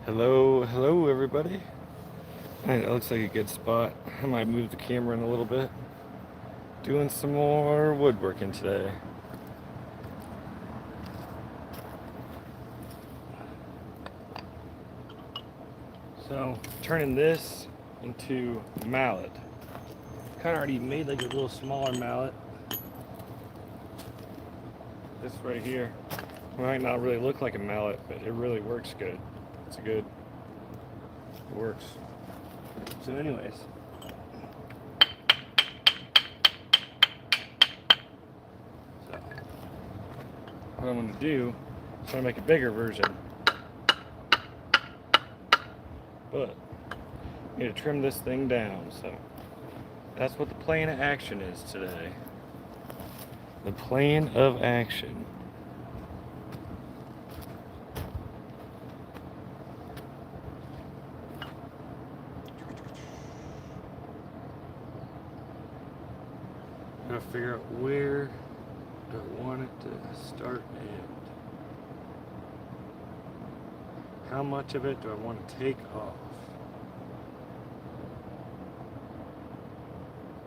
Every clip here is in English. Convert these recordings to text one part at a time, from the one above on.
Hello everybody. Alright, that looks like a good spot. I might move the camera in a little bit. Doing some more woodworking today. So, turning this into mallet. Kind of already made like a little smaller mallet. This right here might not really look like a mallet, but it really works good. It works. So anyways, so what I'm going to do is try to make a bigger version, but I need to trim this thing down. So that's what the plan of action is today. The plan of action. Gotta figure out where do I want it to start and end. How much of it do I want to take off?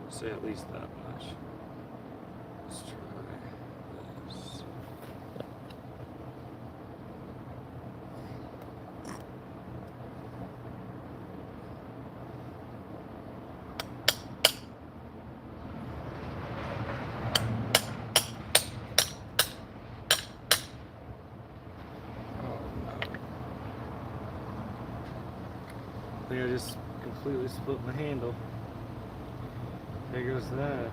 Say at least that much. Let's try this. I think I just completely split my handle. There goes that.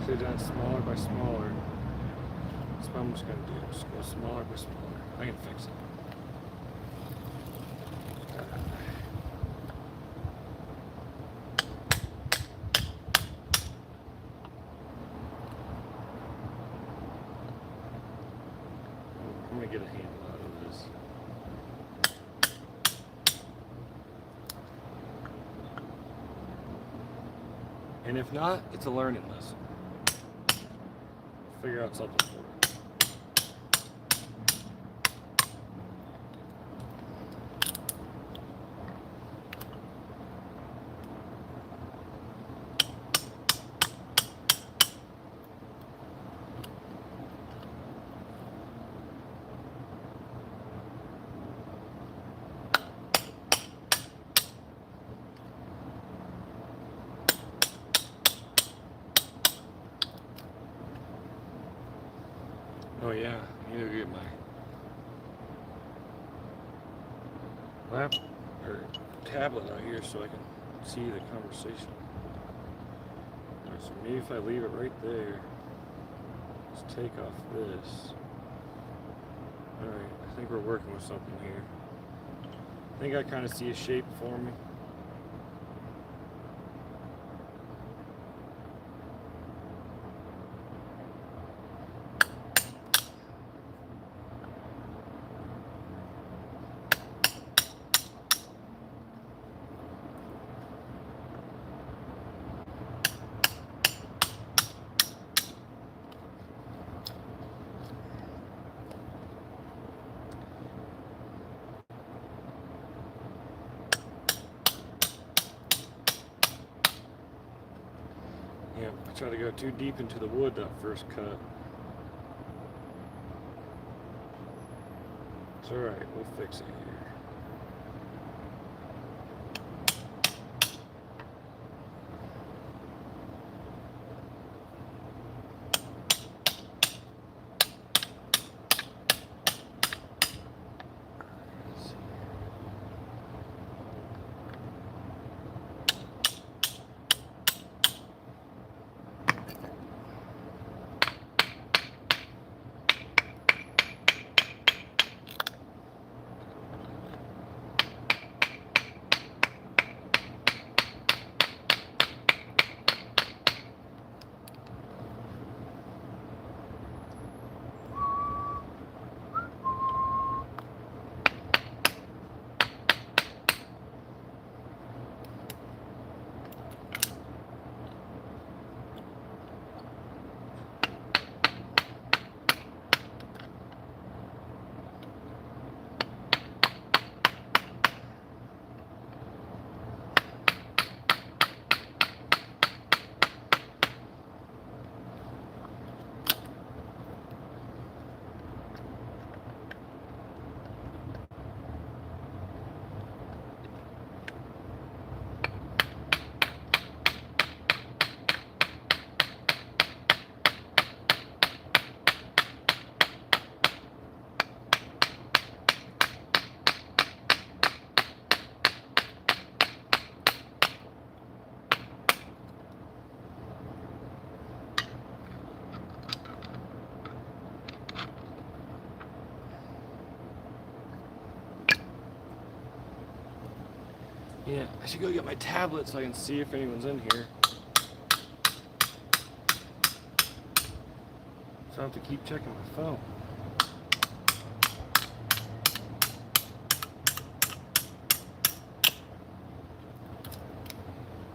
Should have done smaller by smaller. That's what I'm just going to do. Just go smaller by smaller. I can fix it. I'm going to get a handle out of this. And if not, it's a learning lesson. Figure out something for it. Oh yeah, I need to get my lap or tablet out here so I can see the conversation. Alright, so maybe if I leave it right there, let's take off this. Alright, I think we're working with something here. I think I kind of see a shape for me. Yeah, I try to go too deep into the wood that first cut. It's alright, we'll fix it here. Yeah, I should go get my tablet so I can see if anyone's in here. So I have to keep checking my phone.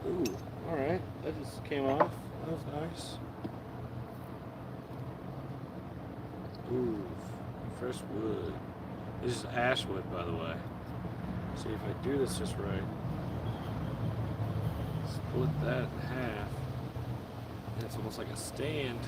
Ooh, alright, that just came off. That was nice. Ooh, fresh wood. This is ash wood, by the way. See if I do this just right. Split that in half. And it's almost like a stand.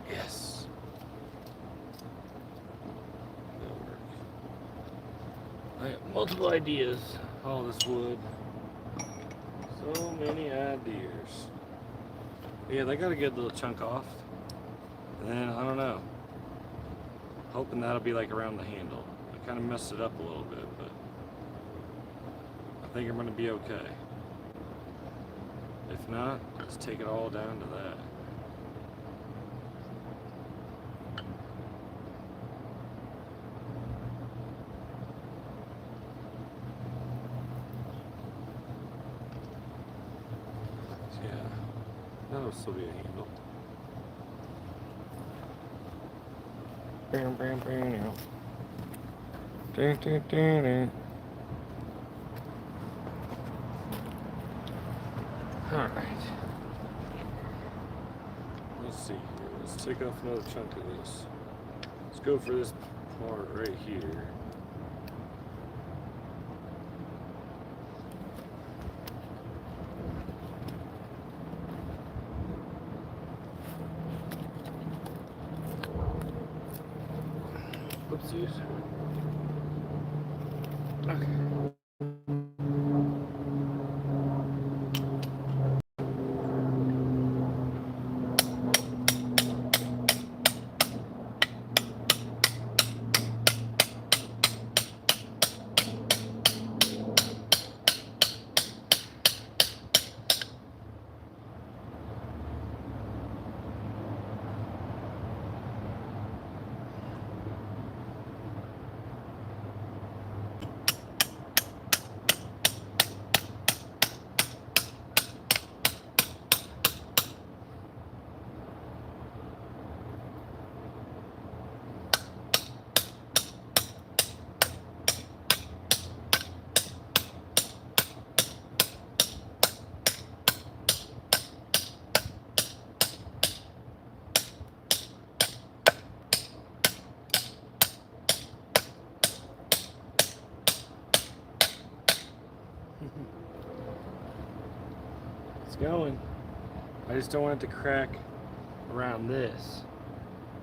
Yes. That'll work. I got multiple ideas. All this wood. So many ideas. Yeah, they got a good little chunk off. And then, I don't know. Hoping that'll be like around the handle. I kind of messed it up a little bit, but I think I'm going to be okay. If not, let's take it all down to that. Yeah, that'll still be a handle. Bam, bam, bam. Dun, dun, dun, dun. Alright. Let's see here. Let's take off another chunk of this. Let's go for this part right here. Oopsies. Okay. It's going. I just don't want it to crack around this.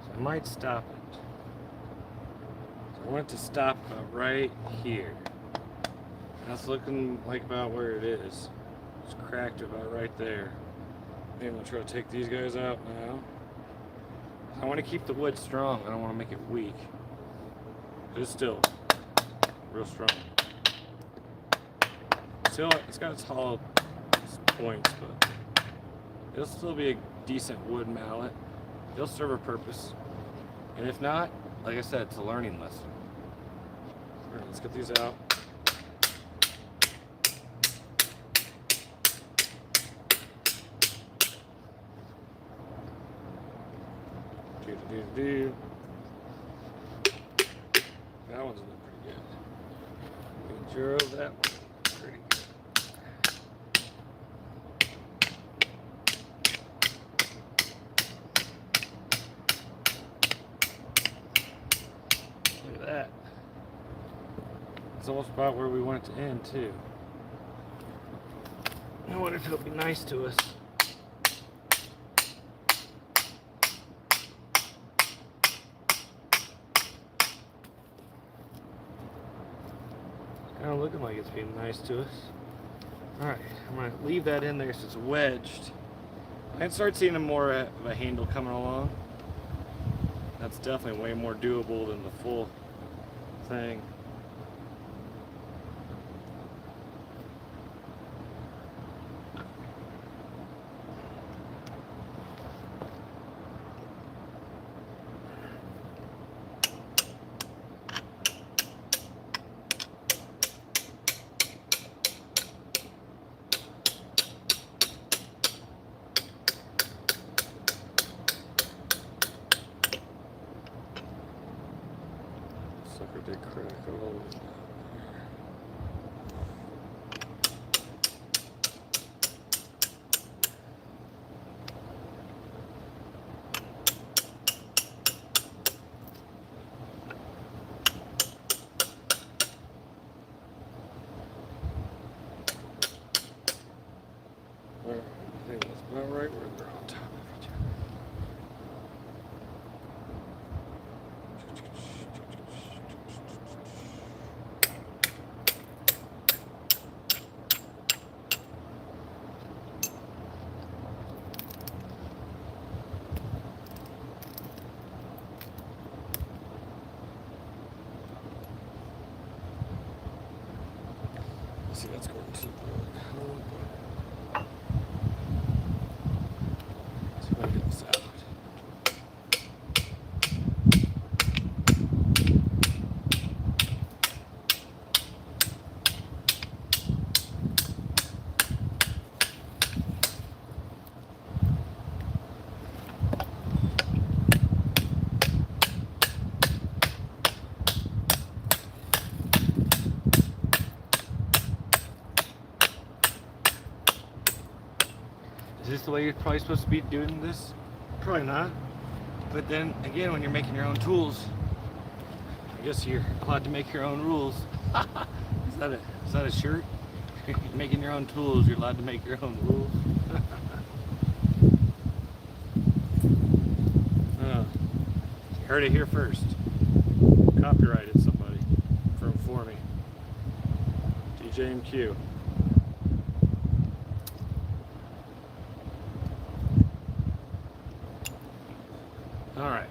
So I might stop it. So I want it to stop about right here. That's looking like about where it is. It's cracked about right there. I'm gonna try to take these guys out now. I want to keep the wood strong. I don't want to make it weak. It's still real strong. Still, it's got its hollow points, but it'll still be a decent wood mallet. It'll serve a purpose. And if not, like I said, it's a learning lesson. Alright, let's get these out. That one's looking pretty good. We drove that one pretty good. Look at that. It's almost about where we want it to end too. I wonder if it'll be nice to us. Kind of looking like it's being nice to us. Alright, I'm going to leave that in there so it's wedged. I can start seeing more of a handle coming along. That's definitely way more doable than the full thing. Sucker did crack all over it. I think that's about right where they're on top of each other. See, that's going to see if I can get this out. Is this the way you're probably supposed to be doing this? Probably not. But then again, when you're making your own tools, I guess you're allowed to make your own rules. Is that a shirt? You're making your own tools, you're allowed to make your own rules. You heard it here first. Copyrighted somebody for me. THEDJMq. Alright,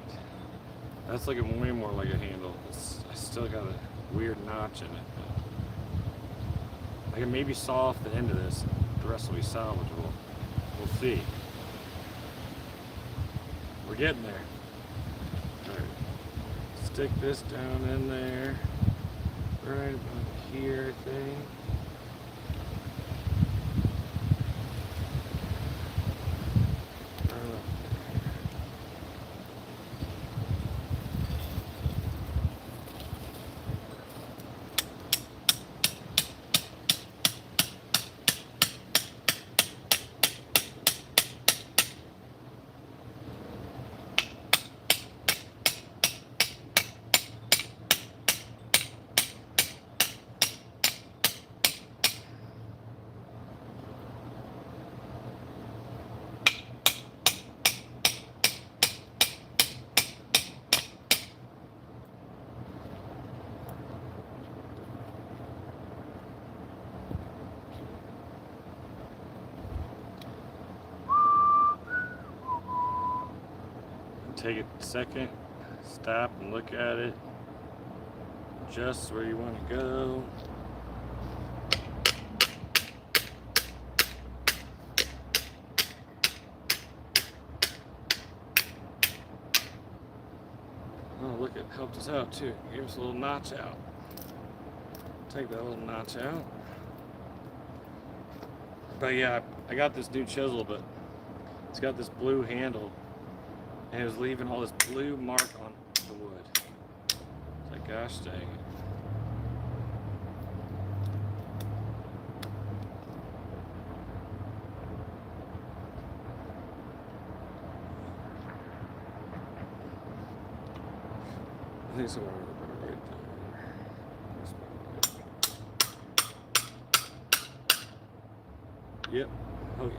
that's looking way more like a handle. I still got a weird notch in it. But I can maybe saw off the end of this, the rest will be salvageable. We'll see. We're getting there. Alright, stick this down in there, right about here, I think. Take a second, stop and look at it, just where you want to go. Oh, look, it helped us out too. It gave us a little notch out. Take that little notch out. But yeah, I got this new chisel, but it's got this blue handle. And it was leaving all this blue mark on the wood. It's like, gosh dang it. I think somewhere right there. Yep. Oh yeah.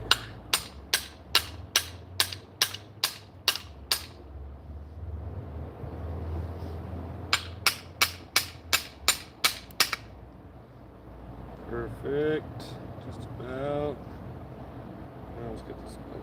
Perfect. Just about. Well, let's get this button.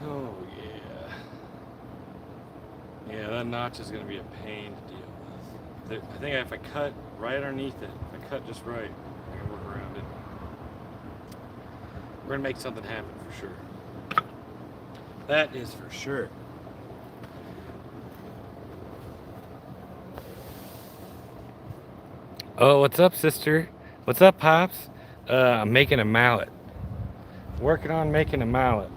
Oh yeah. Yeah, that notch is going to be a pain to deal with. I think if I cut right underneath it, if I cut just right, I can work around it. We're going to make something happen for sure. That is for sure. Oh, what's up, sister? What's up, Pops? I'm making a mallet. Working on making a mallet.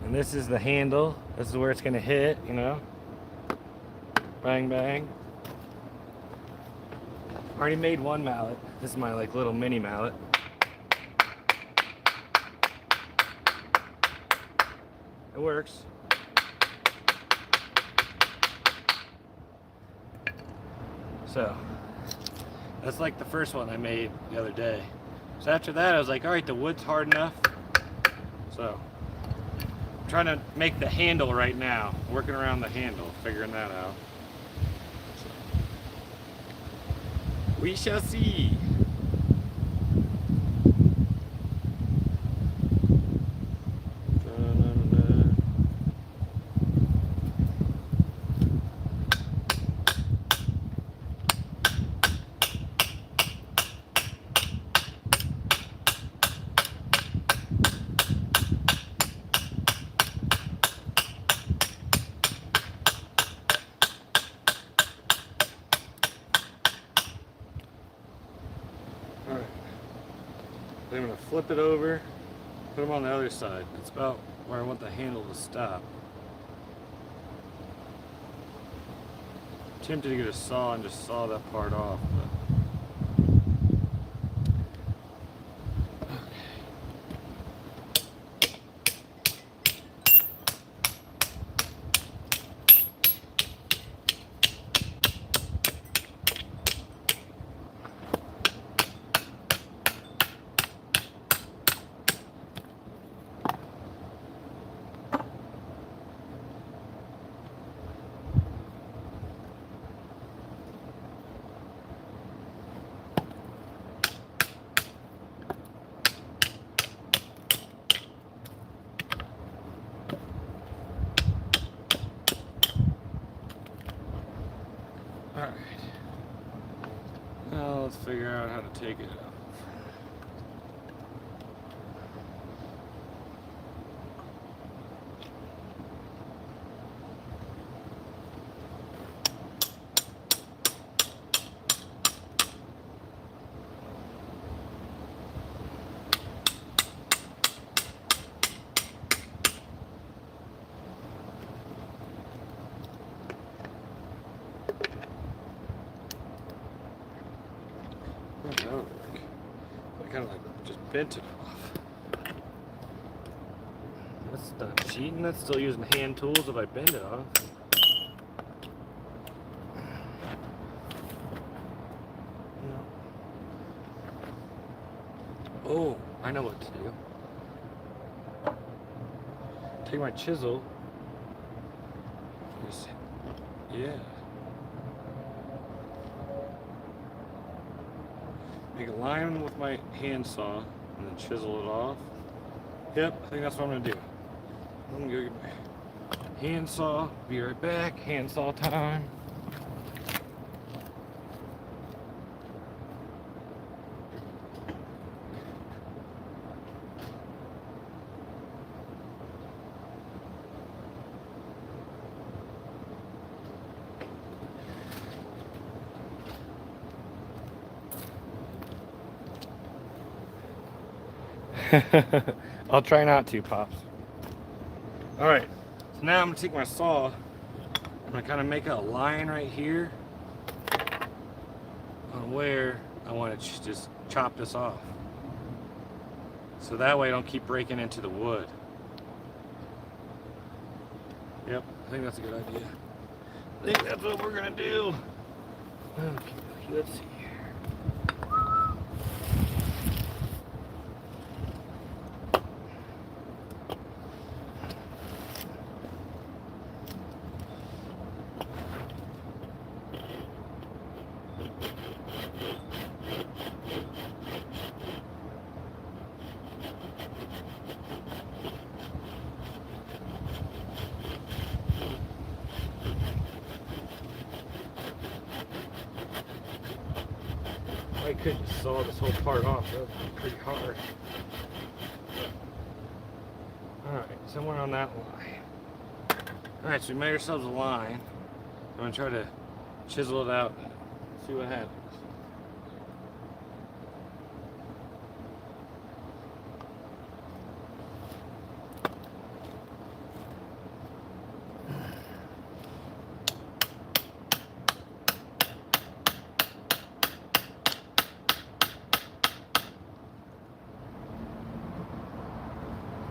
And this is the handle. This is where it's going to hit, you know. Bang, bang. Already made one mallet. This is my like little mini mallet. It works. So, that's like the first one I made the other day. So after that, I was like, all right, the wood's hard enough. So, I'm trying to make the handle right now. Working around the handle, figuring that out. So, we shall see. Alright, then I'm going to flip it over, put them on the other side. It's about where I want the handle to stop. I'm tempted to get a saw and just saw that part off, but alright. Now let's figure out how to take it off. That would work. I kind of like just bent it off. That's not cheating. That's still using hand tools if I bend it off. No. Oh, I know what to do. Take my chisel. Yeah. Make a line with my handsaw and then chisel it off. Yep, I think that's what I'm gonna do. I'm gonna go get my handsaw. Be right back. Handsaw time. I'll try not to, Pops. Alright, so now I'm going to take my saw. I'm going to kind of make a line right here on where I want to just chop this off. So that way I don't keep breaking into the wood. Yep, I think that's a good idea. I think that's what we're going to do. Okay, let's see. I could just saw this whole part off. That would be pretty hard. Alright, somewhere on that line. Alright, so we made ourselves a line. I'm going to try to chisel it out and see what happens.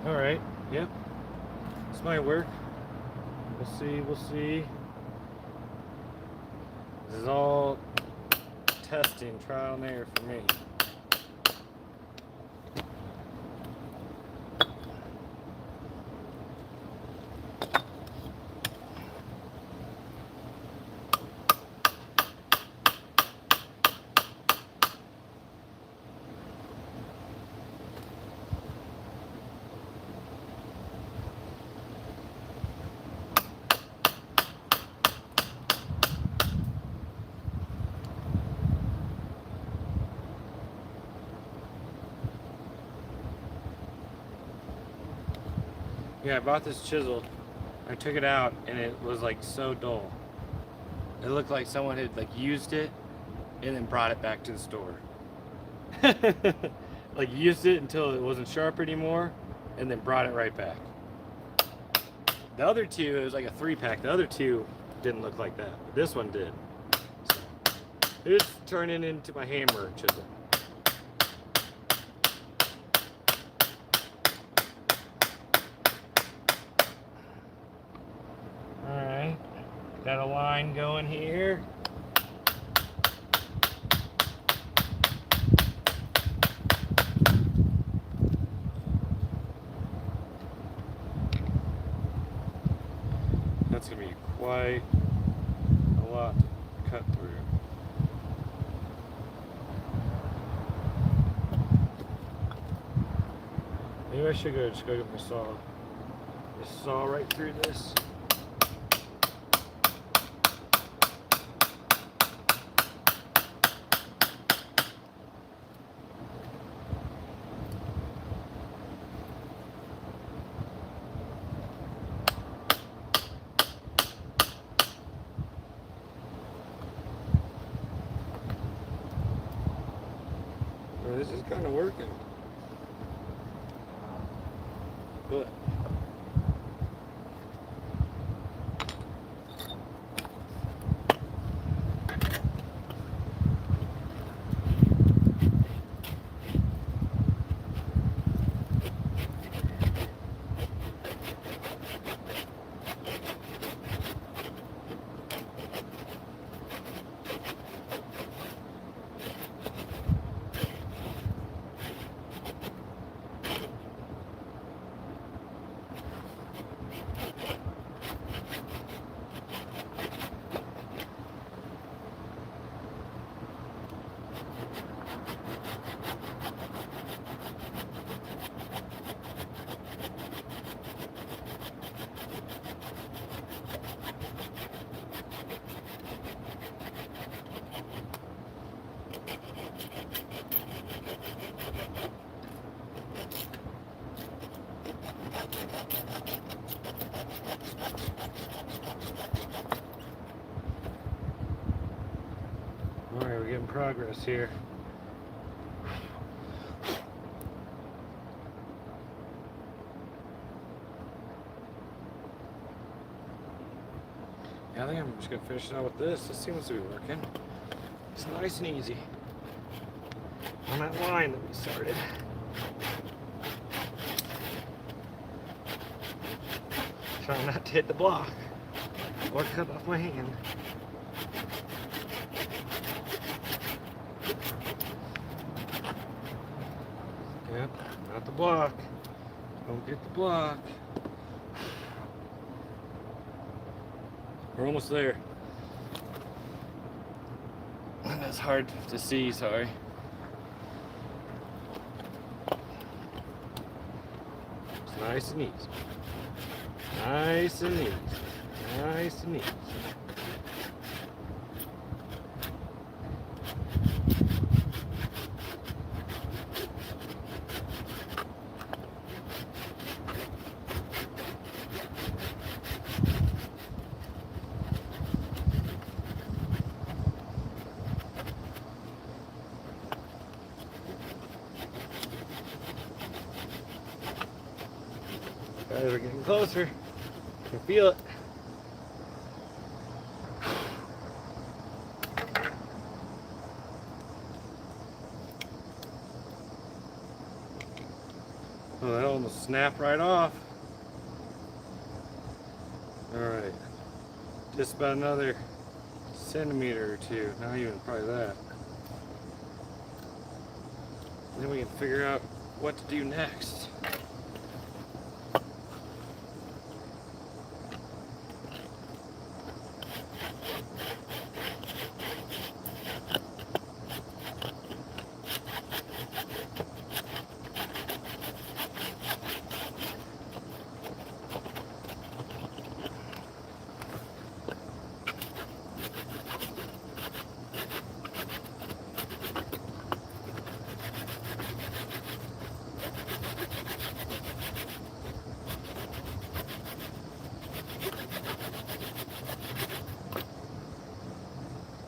Alright, yep. This might work. We'll see. This is all testing, trial and error for me. Yeah, I bought this chisel. I took it out and it was like so dull. It looked like someone had like used it and then brought it back to the store. Like used it until it wasn't sharp anymore and then brought it right back. The other two, it was like a 3-pack. The other two didn't look like that, but this one did. So, it's turning into my hammer chisel. Got a line going here. That's going to be quite a lot to cut through. Maybe I should just go get my saw. Just saw right through this. This is kind of working, but Alright, we're getting progress here. I think I'm just gonna finish it out with this. This seems to be working. It's nice and easy. On that line that we started. Trying not to hit the block or cut off my hand. Yep, not the block. Don't get the block. We're almost there. And that's hard to see, sorry. It's nice and easy. Nice and easy. Nice and easy. Guys, we're getting closer. I can feel it. Oh, that almost snapped right off. Alright. Just about another centimeter or two. Not even probably that. Then we can figure out what to do next.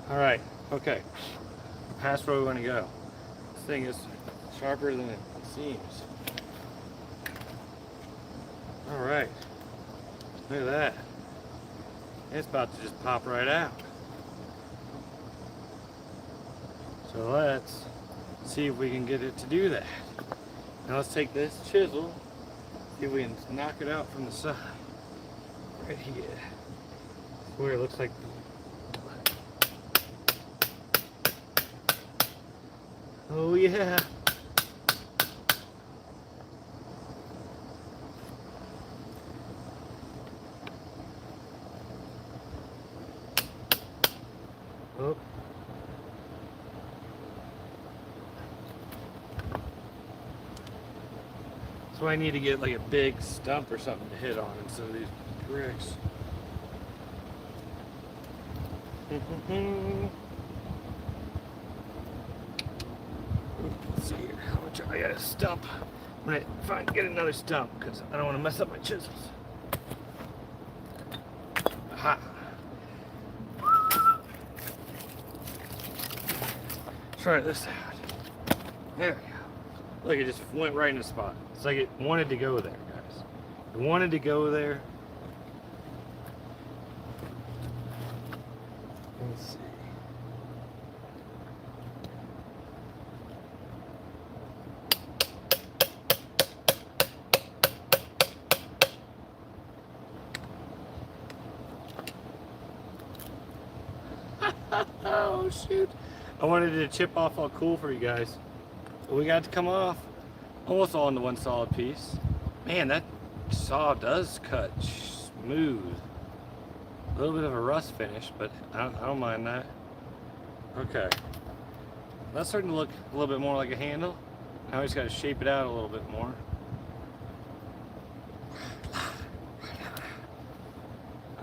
Alright, okay. Past where we want to go. This thing is sharper than it seems. Alright. Look at that. It's about to just pop right out. So let's see if we can get it to do that. Now let's take this chisel, see if we can knock it out from the side. Right here. Where it looks like. Oh yeah. Oh. So I need to get like a big stump or something to hit on instead of these bricks. Let's see here. I'm gonna try to get a stump. I'm gonna get another stump because I don't want to mess up my chisels. Aha. Try this out. There we go. Look, it just went right in the spot. It's like it wanted to go there, guys. It wanted to go there. Let's see. Oh shoot. I wanted it to chip off all cool for you guys. But we got it to come off almost all into one solid piece. Man, that saw does cut smooth. A little bit of a rust finish, but I don't mind that. Okay. That's starting to look a little bit more like a handle. Now we just got to shape it out a little bit more.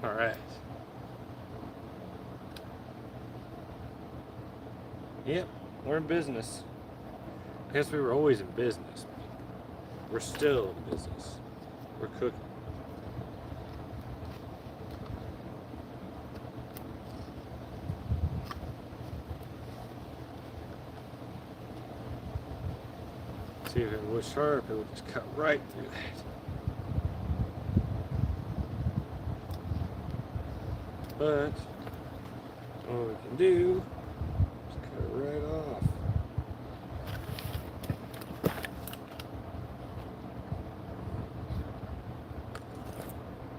All right. Yep, we're in business. I guess we were always in business. We're still in business. We're cooking. See, if it was sharp, it would just cut right through that. But all we can do is cut it right off.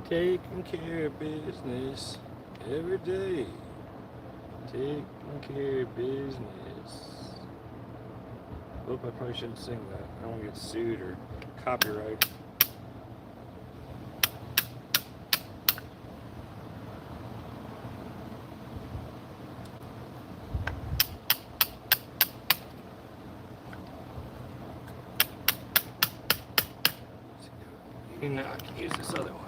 Taking care of business every day. Taking care of business. Oop, I probably shouldn't sing that. I don't want to get sued or copyright. You know, I can use this other one.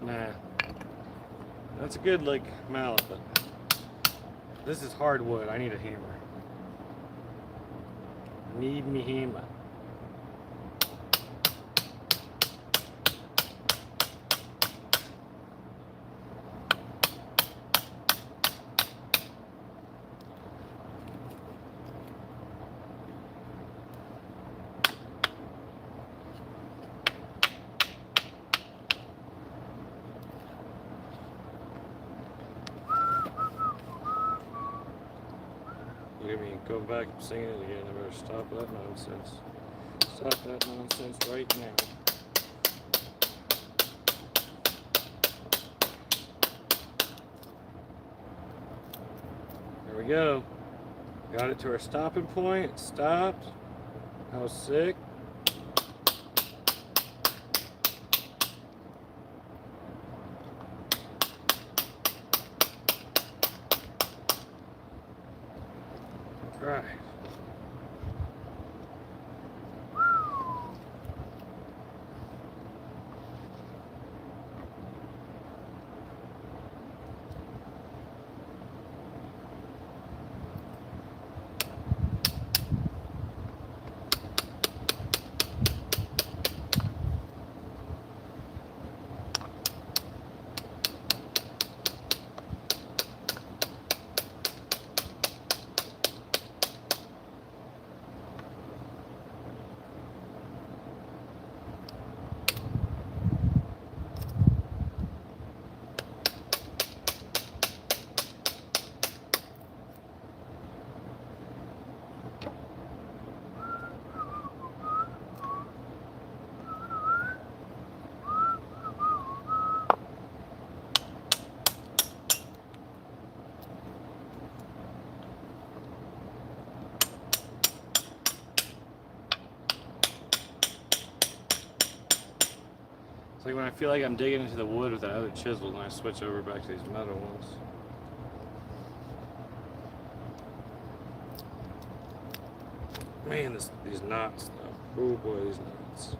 Nah, that's a good like mallet, but this is hardwood. I need a hammer. Need me hammer. Look at me go back and singing it again. I better stop that nonsense. Stop that nonsense right now. There we go. Got it to our stopping point. It stopped. I was sick. Right. It's like when I feel like I'm digging into the wood with that other chisel, and I switch over back to these metal ones. Man, these knots though. Oh boy, these knots.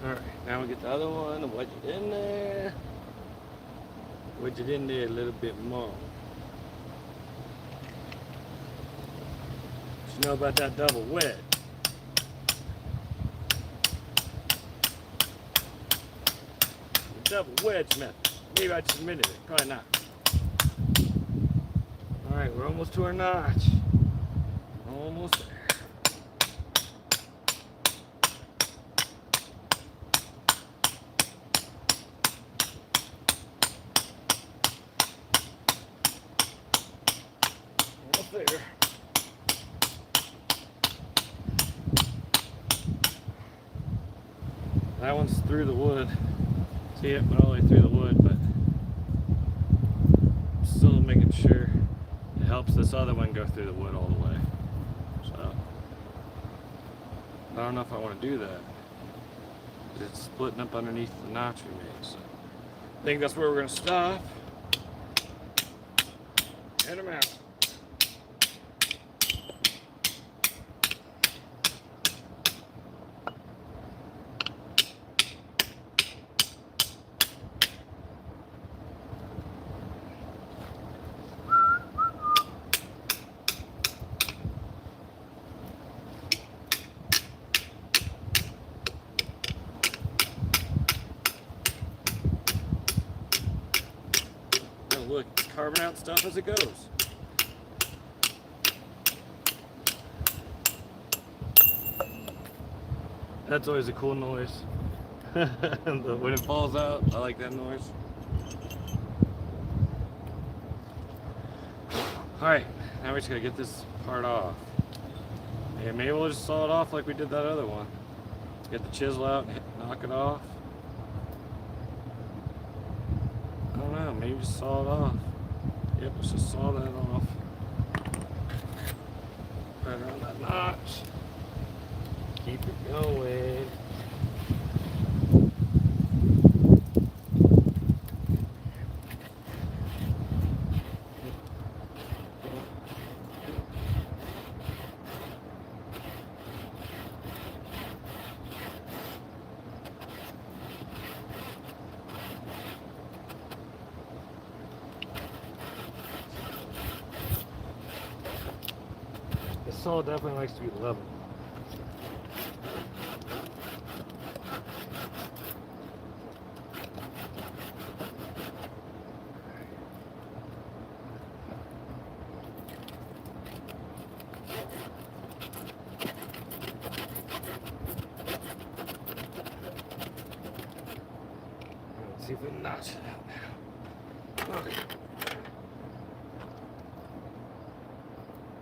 Alright, now we get the other one and wedge it in there. Wedge it in there a little bit more. What you know about that double wedge? The double wedge method. Maybe I just admitted it, probably not. Alright, we're almost to our notch. Almost there. There. That one's through the wood. See, it went all the way through the wood, but I'm still making sure it helps this other one go through the wood all the way. So I don't know if I want to do that. It's splitting up underneath the notch we made. So I think that's where we're going to stop. Head them out. Look, it's carving out stuff as it goes. That's always a cool noise. When it falls out, I like that noise. Alright, now we just gotta get this part off. Yeah, maybe we'll just saw it off like we did that other one. Get the chisel out and knock it off. I don't know, maybe just saw it off. Yep, let's just saw that off. Right around that notch. Keep it going. This saw definitely likes to be level. Let's see if we can notch it out now. Okay.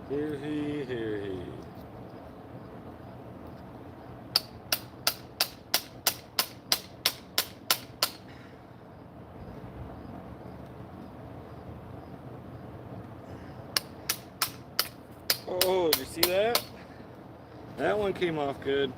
Here he. Oh, did you see that? That one came off good.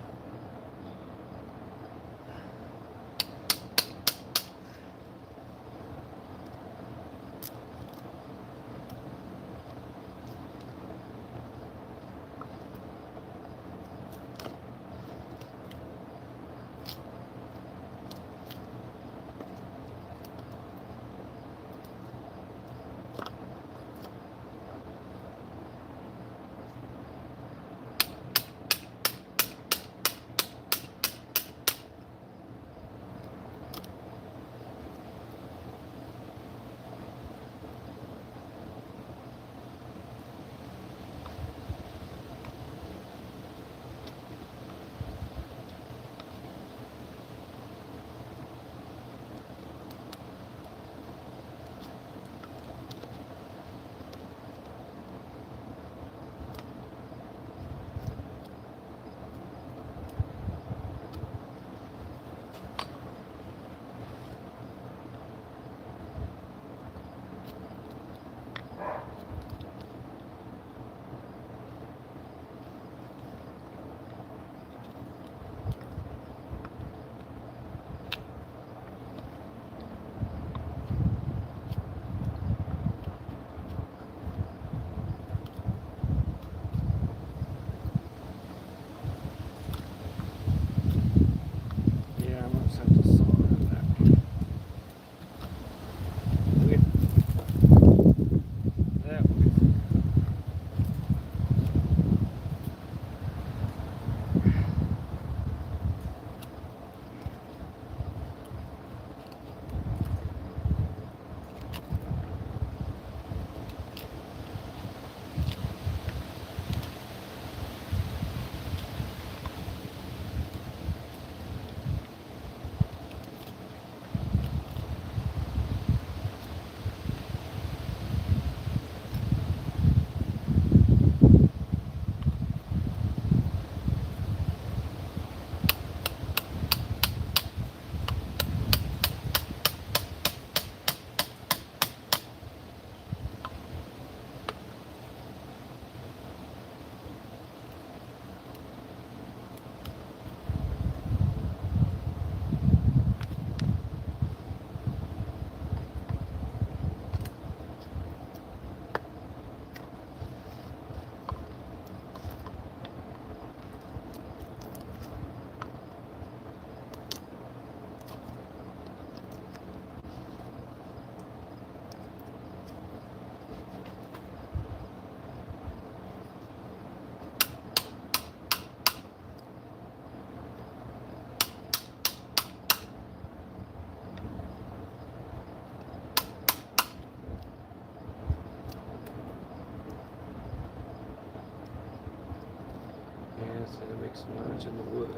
It's gonna make some noise in the wood.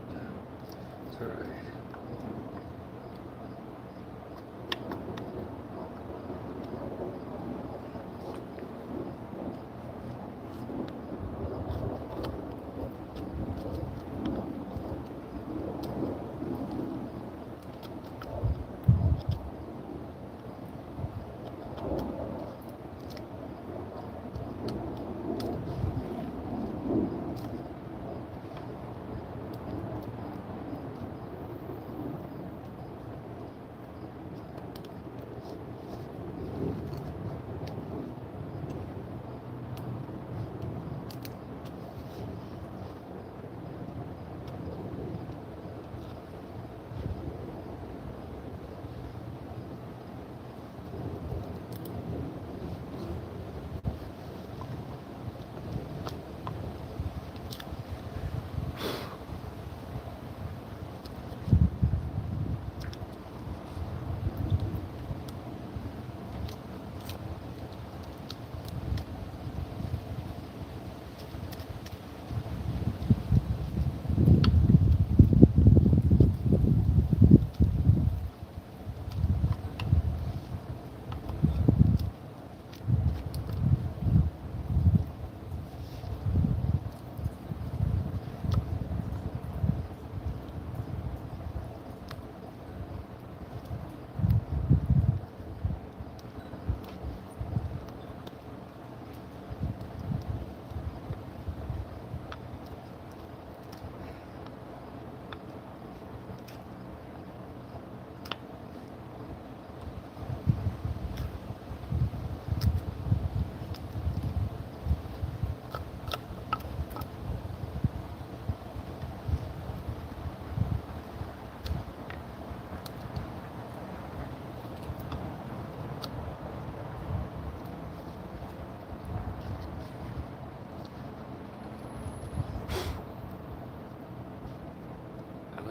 It's alright.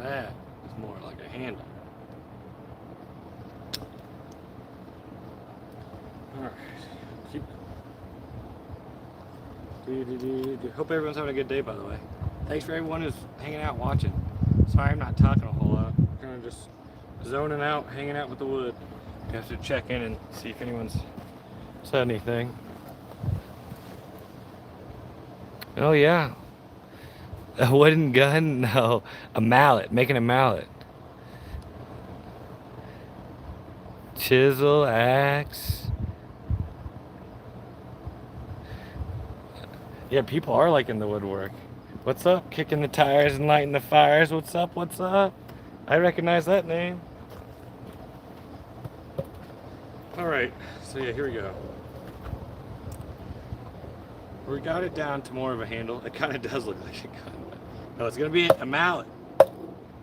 That is more like a handle. Alright. Hope everyone's having a good day, by the way. Thanks for everyone who's hanging out watching. Sorry I'm not talking a whole lot. Kind of just zoning out, hanging out with the wood. You have to check in and see if anyone's said anything. Oh yeah. A wooden gun? No. A mallet. Making a mallet. Chisel, axe. Yeah, people are liking the woodwork. What's up? Kicking the tires and lighting the fires. What's up? What's up? I recognize that name. Alright, so yeah, here we go. We got it down to more of a handle. It kind of does look like a gun. No, it's gonna be a mallet.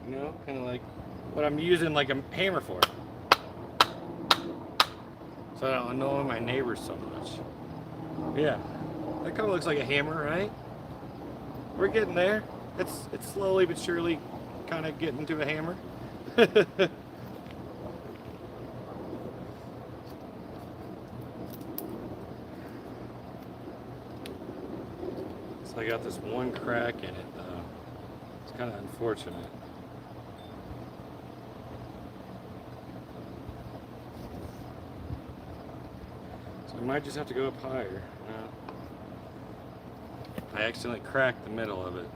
You know, kind of like what I'm using like a hammer for. So I don't annoy my neighbors so much. Yeah, that kind of looks like a hammer, right? We're getting there. It's slowly but surely kind of getting to a hammer. So I got this one crack in it though. It's kind of unfortunate. So I might just have to go up higher. I accidentally cracked the middle of it.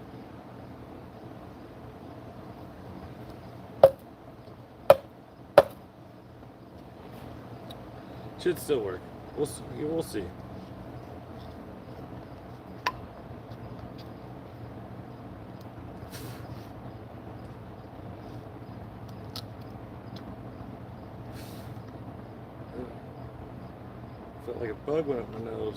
Should still work. We'll see. Felt like a bug went up my nose.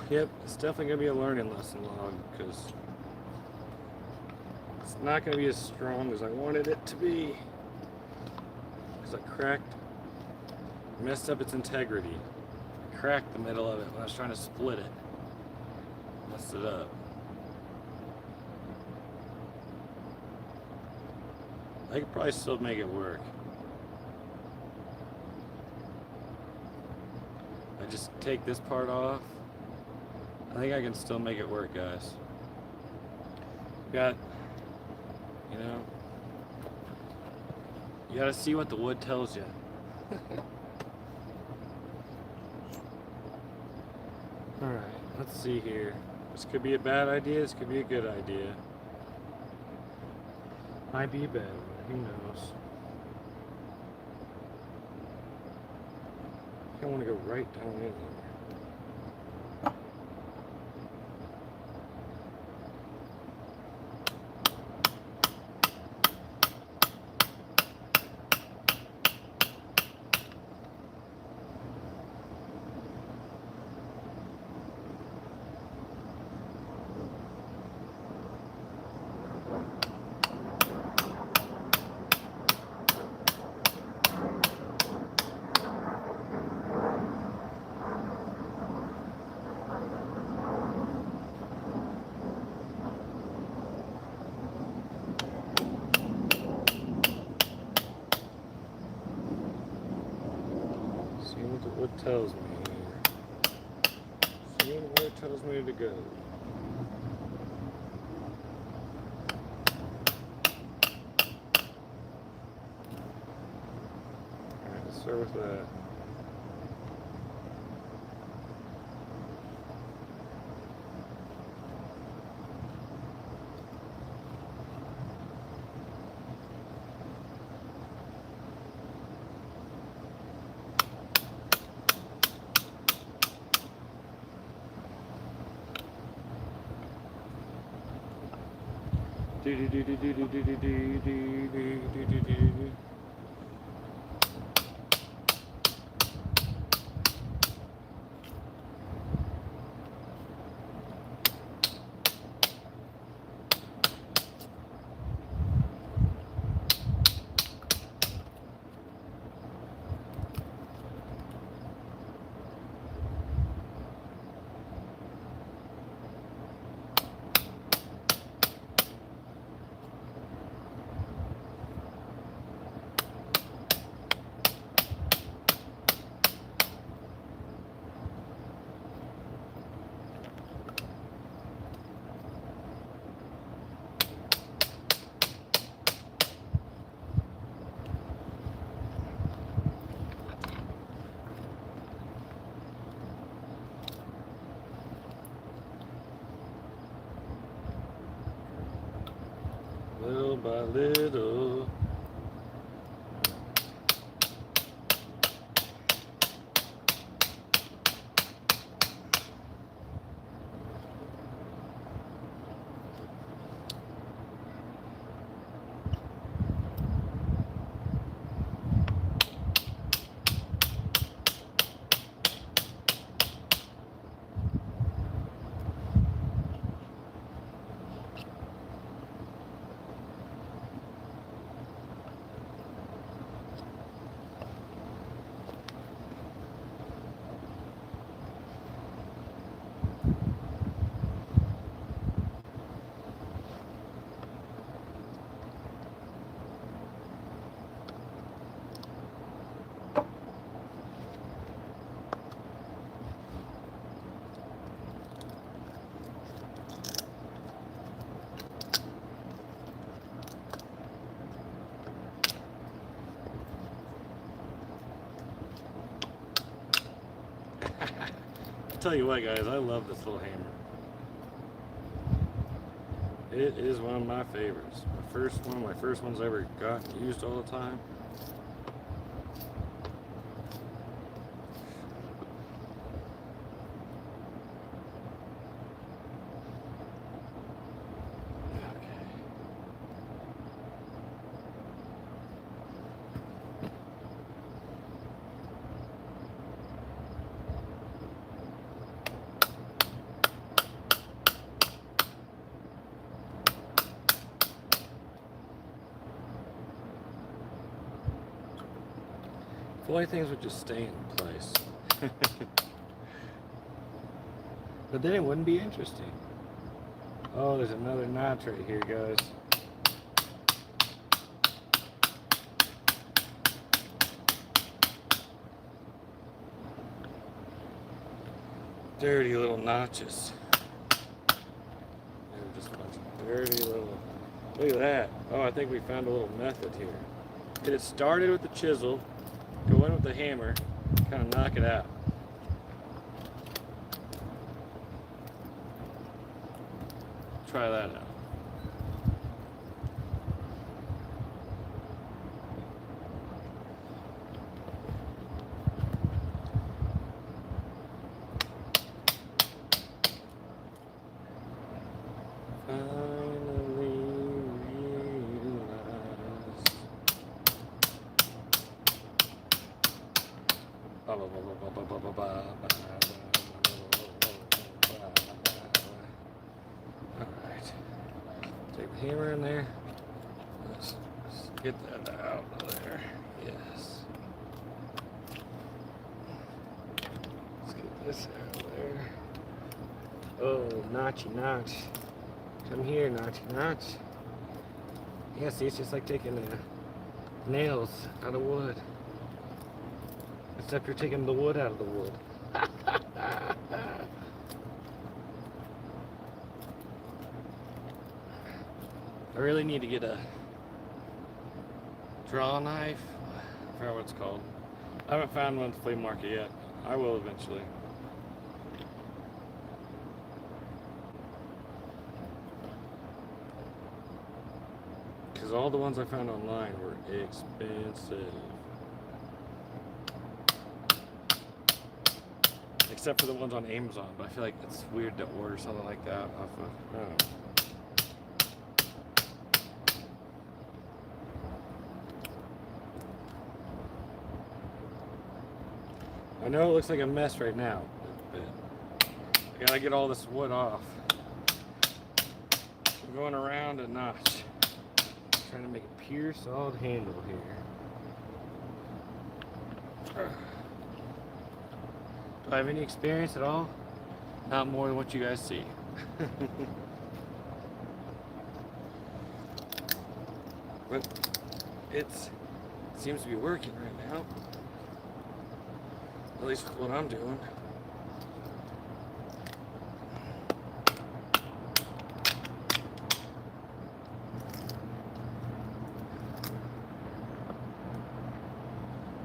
Yep, it's definitely going to be a learning lesson log because not going to be as strong as I wanted it to be because I messed up its integrity. I cracked the middle of it when I was trying to split it. Messed it up. I could probably still make it work. I just take this part off. I think I can still make it work, guys. Got, you know, you gotta see what the wood tells you. Alright, let's see here. This could be a bad idea, this could be a good idea. Might be a bad one, who knows. I want to go right down in there. What tells me here. Seeing where it tells me to go. Alright, let's start with that. Little by little. Tell you what, guys, I love this little hammer. It is one of my favorites. My first ones I ever got and used all the time. boy, things would just stay in place. But then it wouldn't be interesting. Oh, there's another notch right here, guys. Dirty little notches. They're just a bunch of dirty little... Look at that. Oh, I think we found a little method here. Get it started with the chisel, go in with the hammer, kind of knock it out. Try that out. Alright. Take the hammer in there. Let's get that out of there. Yes. Let's get this out of there. Oh, notchy notch. Come here, notchy notch. Yeah, see, it's just like taking nails out of wood. Except you're taking the wood out of the wood. I really need to get a draw knife. I forgot what it's called. I haven't found one at the flea market yet. I will eventually. Because all the ones I found online were expensive. Except for the ones on Amazon, but I feel like it's weird to order something like that off of, I don't know. I know it looks like a mess right now, but I gotta get all this wood off. I'm going around a notch, trying to make a pure solid handle here. Do I have any experience at all? Not more than what you guys see. But it seems to be working right now. At least with what I'm doing.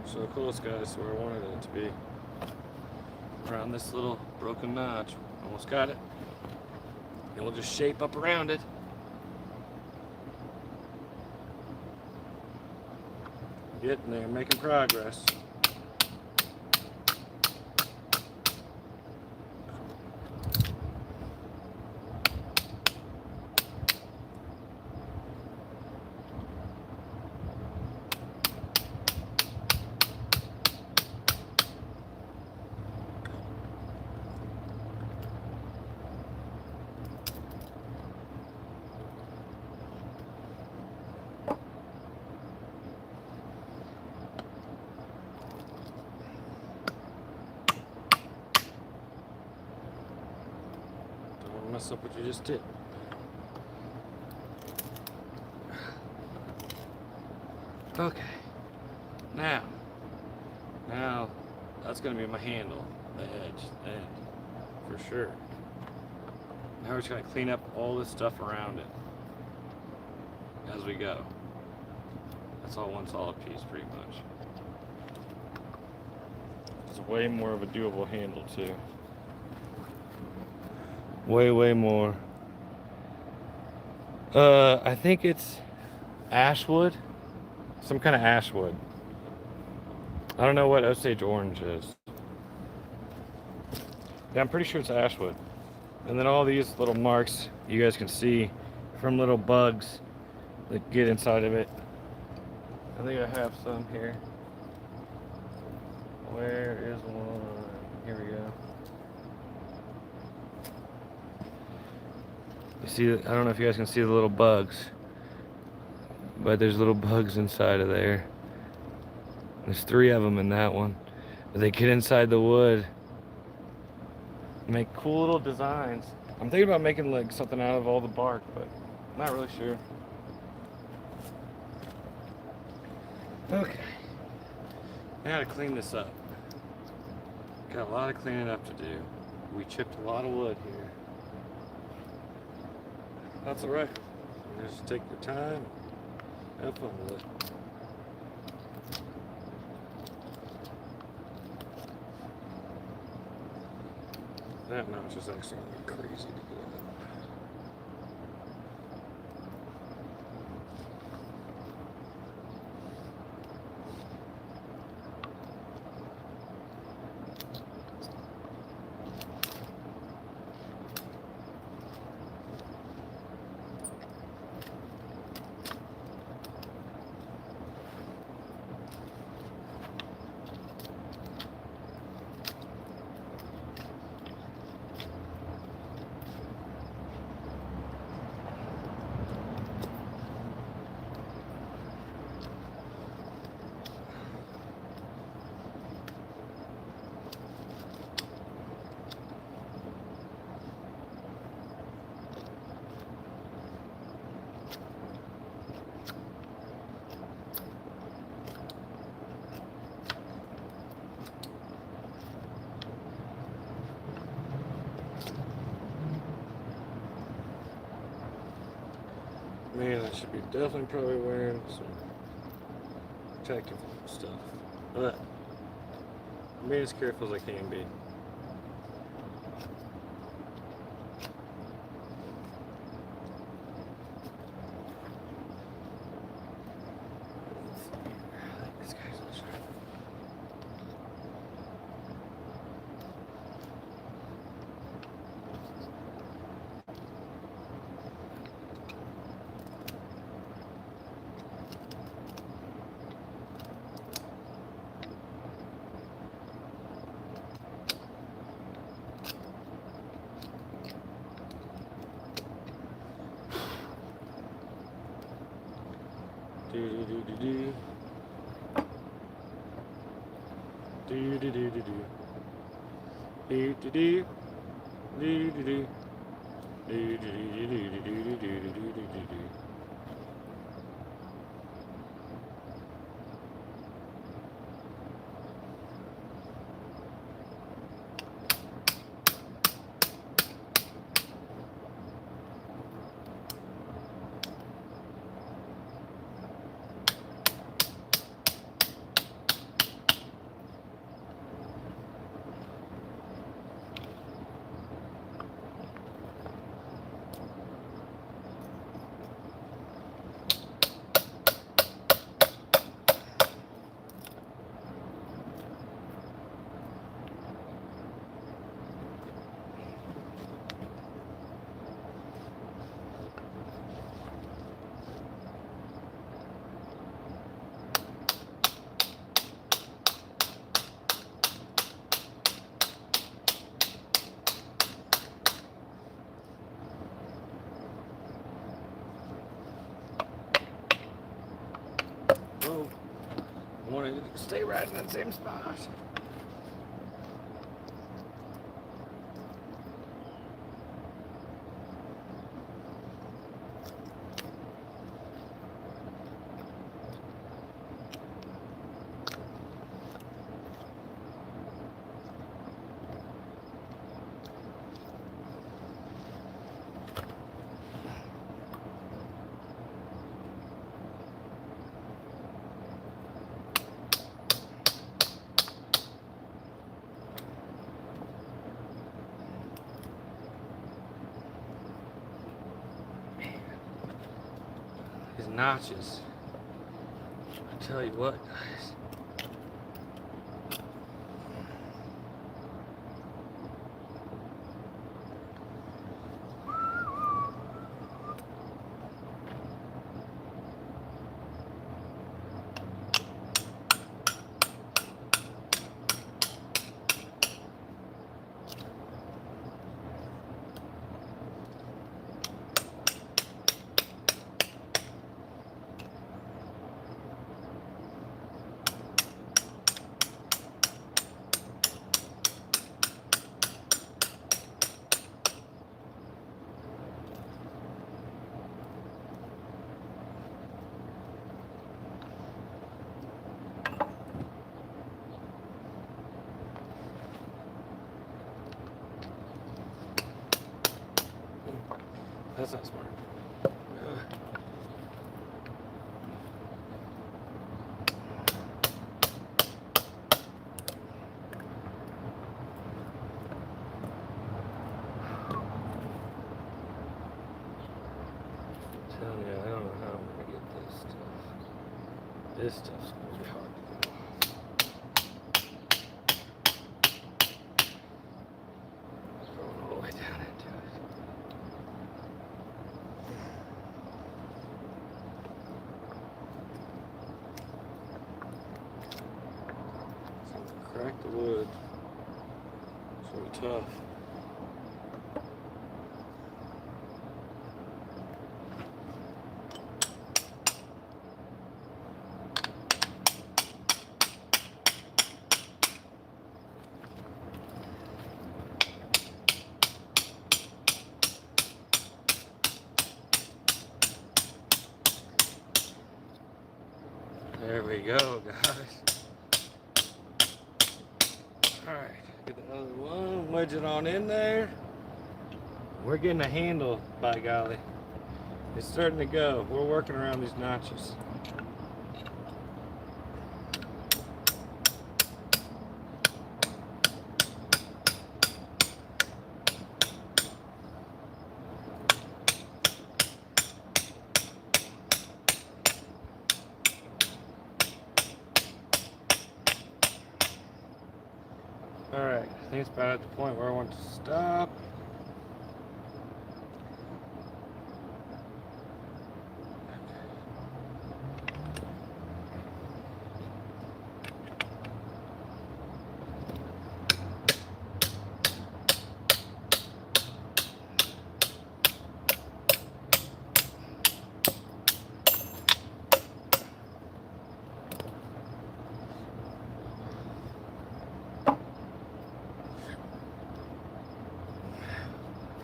So close, guys, to where I wanted it to be. Around this little broken notch. Almost got it. And we'll just shape up around it. Getting there, making progress. Mess up what you just did. Okay. Now that's gonna be my handle, the edge, the end, for sure. Now we're just gonna clean up all this stuff around it as we go. That's all one solid piece, pretty much. It's way more of a doable handle too. Way more. I think it's ash wood. Some kind of ash wood. I don't know what Osage orange is. Yeah, I'm pretty sure it's ash wood. And then all these little marks you guys can see from little bugs that get inside of it. I think I have some here. Where is one? Here we go. You see, I don't know if you guys can see the little bugs, but there's little bugs inside of there. There's 3 of them in that one. But they get inside the wood, make cool little designs. I'm thinking about making like something out of all the bark, but I'm not really sure. Okay. Now to clean this up. Got a lot of cleaning up to do. We chipped a lot of wood here. That's alright. Just take your time. Have fun with it. That notch is actually going to be crazy to get up. Man, I should be definitely probably wearing some protective stuff. But I'm being as careful as I can be. This guy's not sharp. Do-do-do-do-do. Do-do-do-do-do. Do-do-do. Do-do-do. Do-do-do-do-do-do-do-do-do-do-do. Oh, I wanted to stay right in that same spot. These notches. I tell you what, guys. That's not smart. I'm telling you, I don't know how I'm gonna get this stuff. This stuff's gonna be hard to get off. Going all the way down into it. Crack the wood. It's gonna be tough. There we go, guys. Alright, get another one, wedge it on in there. We're getting a handle, by golly. It's starting to go. We're working around these notches. Alright, I think it's about at the point where I want to stop.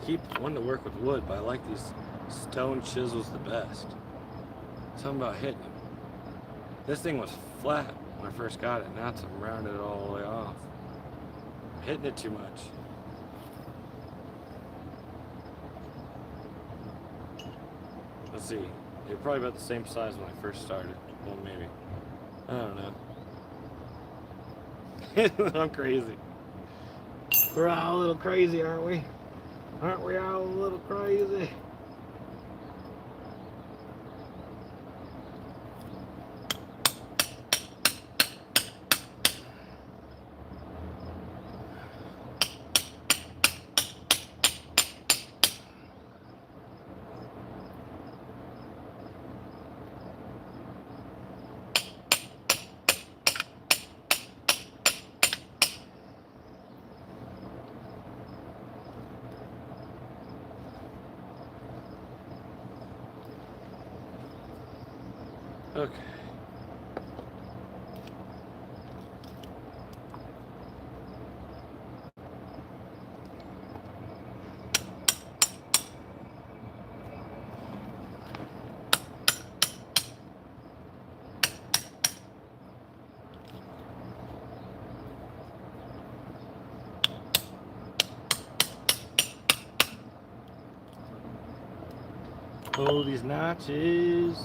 Keep wanting to work with wood, but I like these stone chisels the best. Something about hitting them. This thing was flat when I first got it. Now it's rounded all the way off. I'm hitting it too much. Let's see. They're probably about the same size when I first started. Well, maybe. I don't know. I'm crazy. We're all a little crazy, aren't we? Aren't we all a little crazy? Okay. Pull these notches.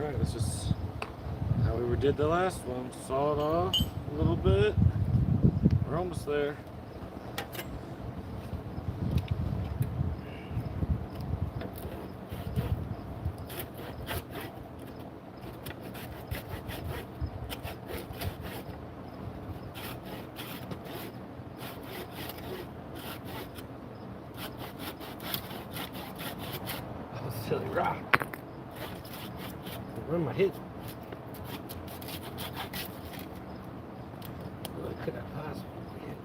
Alright, this is how we did the last one. Saw it off a little bit. We're almost there. Silly rock. Run my hit. What could I possibly hit?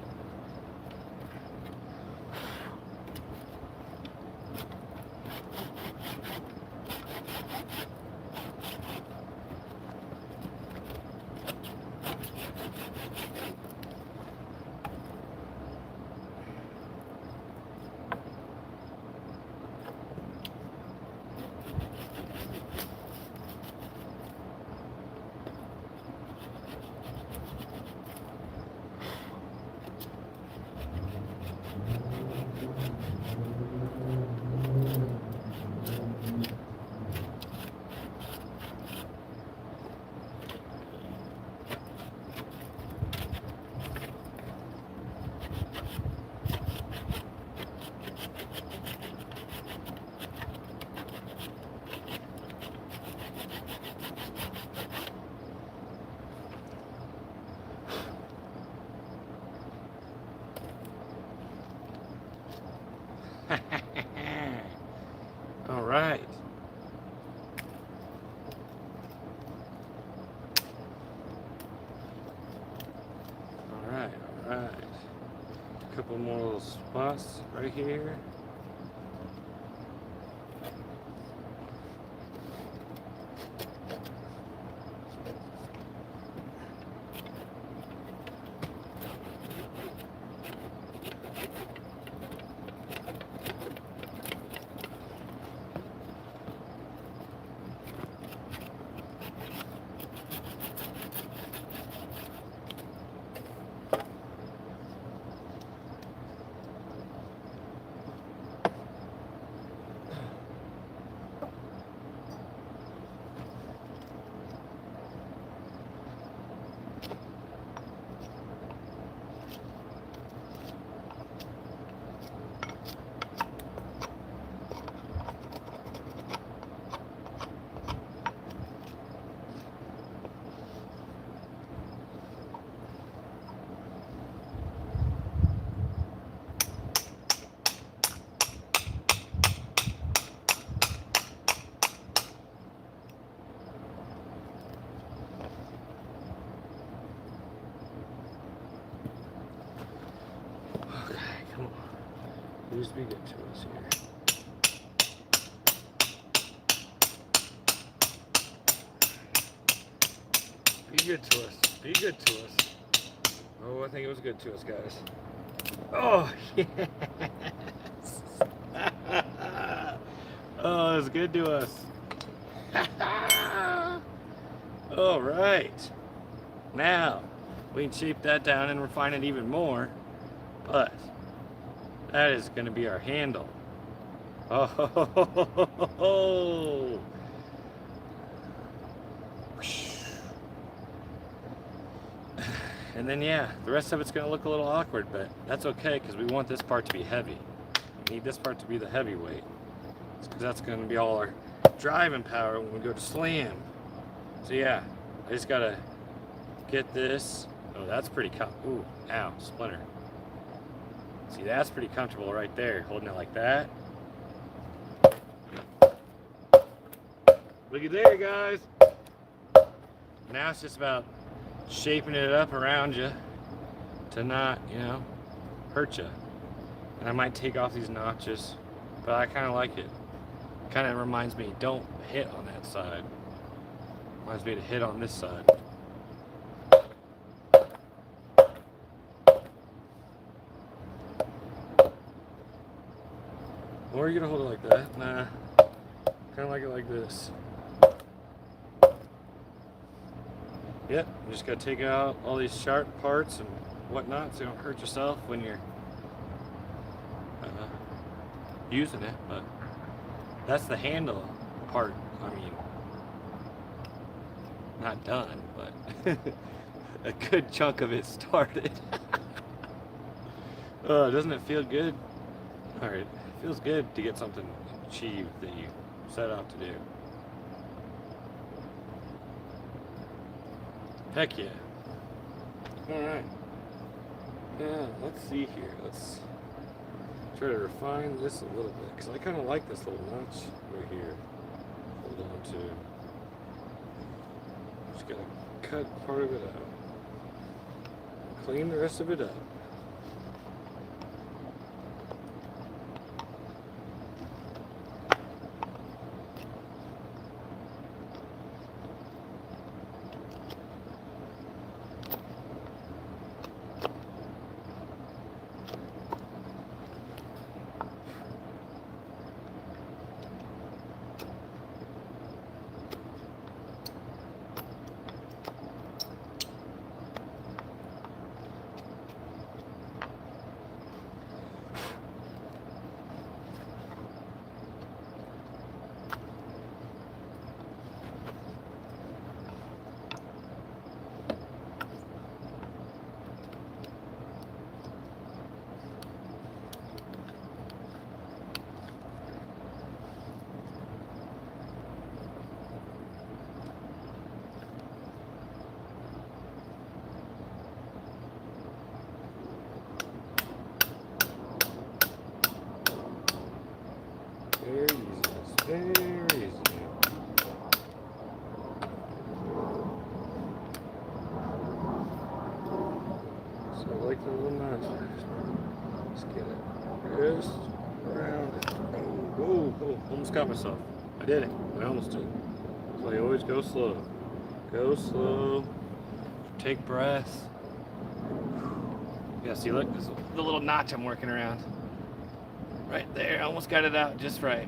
All right. All right. A couple more little spots right here. Please be good to us here. Be good to us. Be good to us. Oh, I think it was good to us, guys. Oh, yes. Oh, it was good to us. All right. Now, we can shape that down and refine it even more, but that is going to be our handle. Oh, and then yeah, the rest of it's going to look a little awkward, but that's okay because we want this part to be heavy. We need this part to be the heavyweight because that's going to be all our driving power when we go to slam. So yeah, I just got to get this. Oh, that's pretty ooh, ow, splinter. See, that's pretty comfortable right there, holding it like that. Looky there, guys. Now it's just about shaping it up around you to not, hurt you. And I might take off these notches, but I kind of like it. Kind of reminds me, don't hit on that side. Reminds me to hit on this side. Or are you gonna hold it like that? Nah, kind of like it like this. Yep, you just gotta take out all these sharp parts and whatnot so you don't hurt yourself when you're using it. But that's the handle part. I mean, Not done, but a good chunk of it started. Oh, doesn't it feel good? Alright, it feels good to get something achieved that you set out to do. Heck yeah. Alright. Let's see here. Let's try to refine this a little bit, because I kind of like this little notch right here. Hold on to. Just gotta cut part of it out. Clean the rest of it up. Very easy. Very easy. So I like the little notch. Let's get it just around it. Oh, whoa, whoa. Almost got myself. I did it. I almost did. So you always go slow. Go slow. Take breaths. Yeah, see, look, this is the little notch I'm working around. Right there, I almost got it out just right.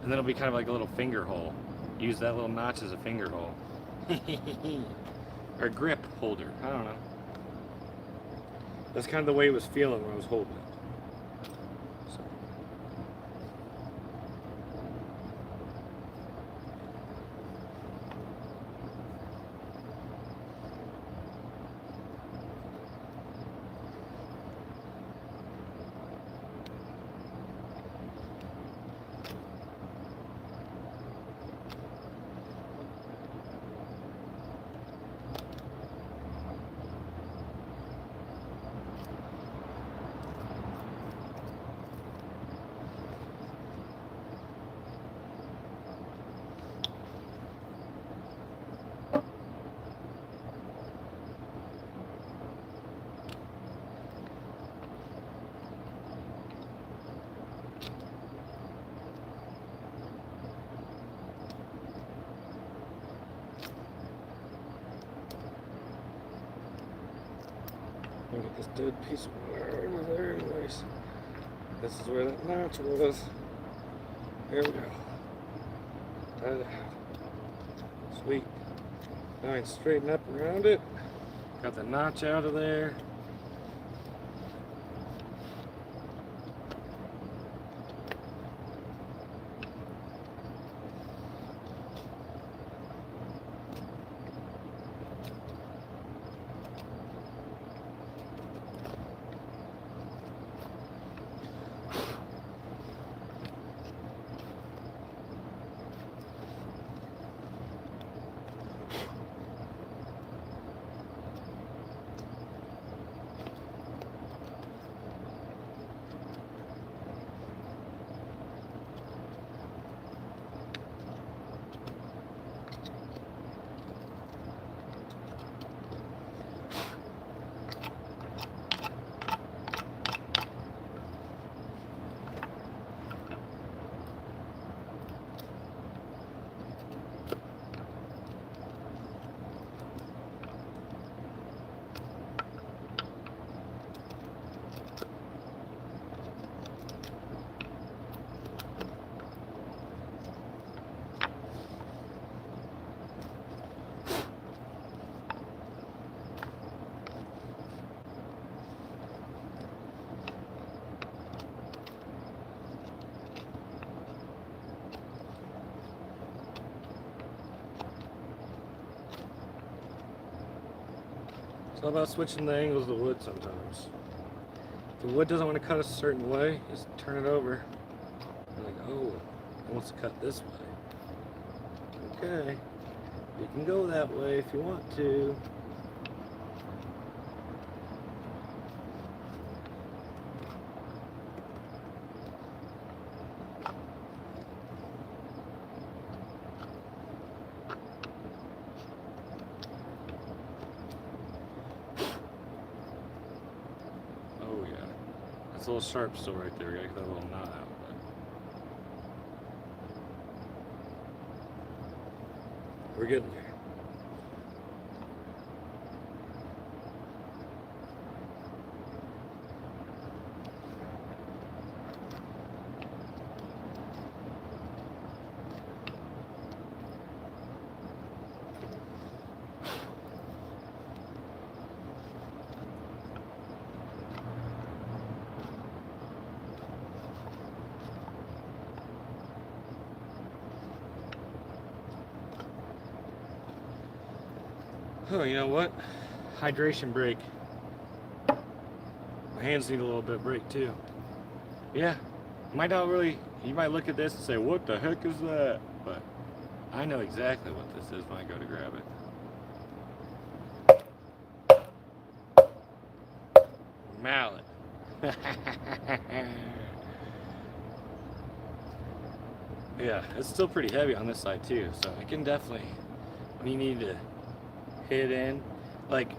And then it'll be kind of like a little finger hole. Use that little notch as a finger hole. Or grip holder, I don't know. That's kind of the way it was feeling when I was holding it. So. Get this dead piece of wire over there anyways. This is where that notch was. There we go. Cut it out. Sweet. Now I can straighten up around it. Got the notch out of there. It's all about switching the angles of the wood sometimes. If the wood doesn't want to cut a certain way, just turn it over. You're like, oh, it wants to cut this way. Okay, you can go that way if you want to. Oh yeah, that's a little sharp still right there. We gotta get that little knot out. But we're getting there. Oh, you know what? Hydration break. My hands need a little bit of break too. Yeah, might not really, you might look at this and say, what the heck is that? But I know exactly what this is when I go to grab it. Mallet. Yeah, it's still pretty heavy on this side too, so I can definitely, when you need to hit in, like,